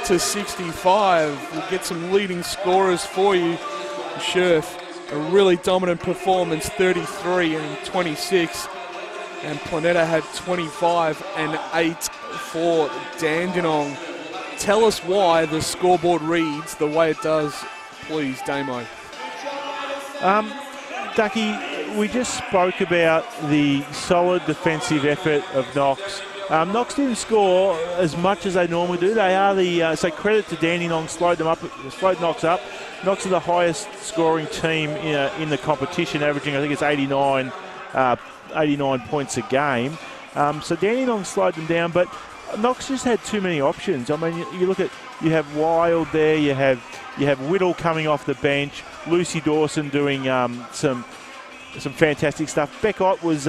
to 65. We'll get some leading scorers for you. Scherf, a really dominant performance, 33 and 26. And Planeta had 25 and 8 for Dandenong. Tell us why the scoreboard reads the way it does, please, Damo. Ducky, we just spoke about the solid defensive effort of Knox. Knox didn't score as much as they normally do. They are so credit to Dandenong, slowed Knox up. Knox are the highest scoring team in the competition, averaging, I think it's 89 points a game. So Dandenong slowed them down, but Knox just had too many options. I mean, you look at, you have Wild there, you have Whittle coming off the bench, Lucy Dawson doing some fantastic stuff. Beck Ott was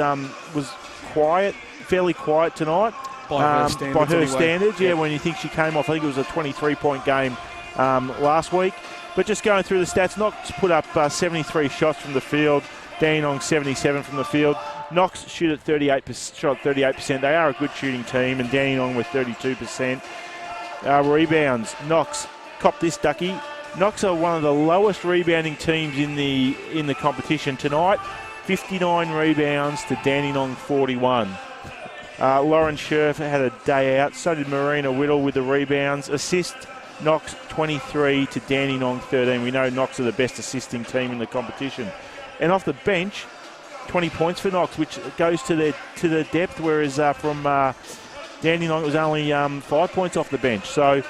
quiet, fairly quiet tonight. By her standards, yeah, when you think she came off, I think it was a 23-point game last week. But just going through the stats, Knox put up 73 shots from the field, Dandenong 77 from the field. Knox shot at 38%. They are a good shooting team, and Dandenong with 32%. Rebounds, Knox copped this, Ducky. Knox are one of the lowest rebounding teams in the competition tonight. 59 rebounds to Dandenong 41. Lauren Scherf had a day out. So did Marina Whittle with the rebounds. Assist, Knox 23 to Dandenong 13. We know Knox are the best assisting team in the competition. And off the bench, 20 points for Knox, which goes to the depth, whereas from Dandenong it was only 5 points off the bench. So,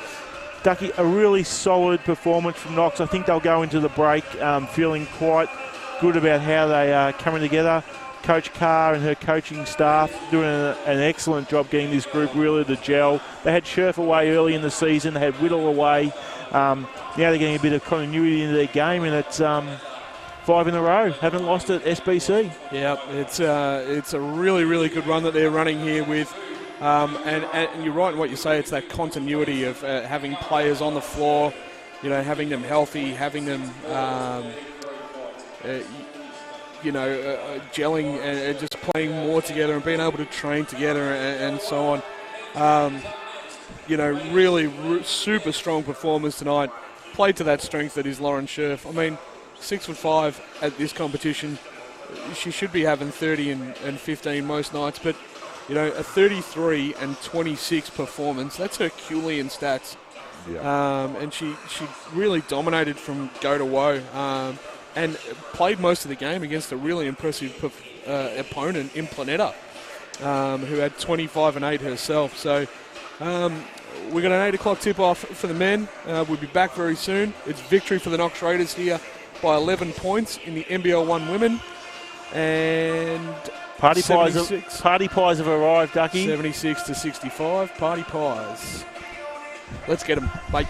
Ducky, a really solid performance from Knox. I think they'll go into the break feeling quite good about how they are coming together. Coach Carr and her coaching staff doing an excellent job getting this group really to gel. They had Scherf away early in the season. They had Whittle away. Now they're getting a bit of continuity into their game, and it's 5 in a row. Haven't lost at SBC. Yeah, it's a really, really good run that they're running here with. And you're right in what you say. It's that continuity of having players on the floor, having them healthy, having them gelling and just playing more together and being able to train together and so on. Really super strong performers tonight. Played to that strength that is Lauren Scherf. I mean, 6'5" at this competition. She should be having 30 and 15 most nights, but a 33 and 26 performance, that's Herculean stats. Yeah. And she really dominated from go to woe. And played most of the game against a really impressive opponent in Planeta, who had 25 and 8 herself. So we've got an 8 o'clock tip-off for the men. We'll be back very soon. It's victory for the Knox Raiders here by 11 points in the NBL1 women. And Party pies have arrived, Ducky. 76-65, party pies. Let's get them. Bye.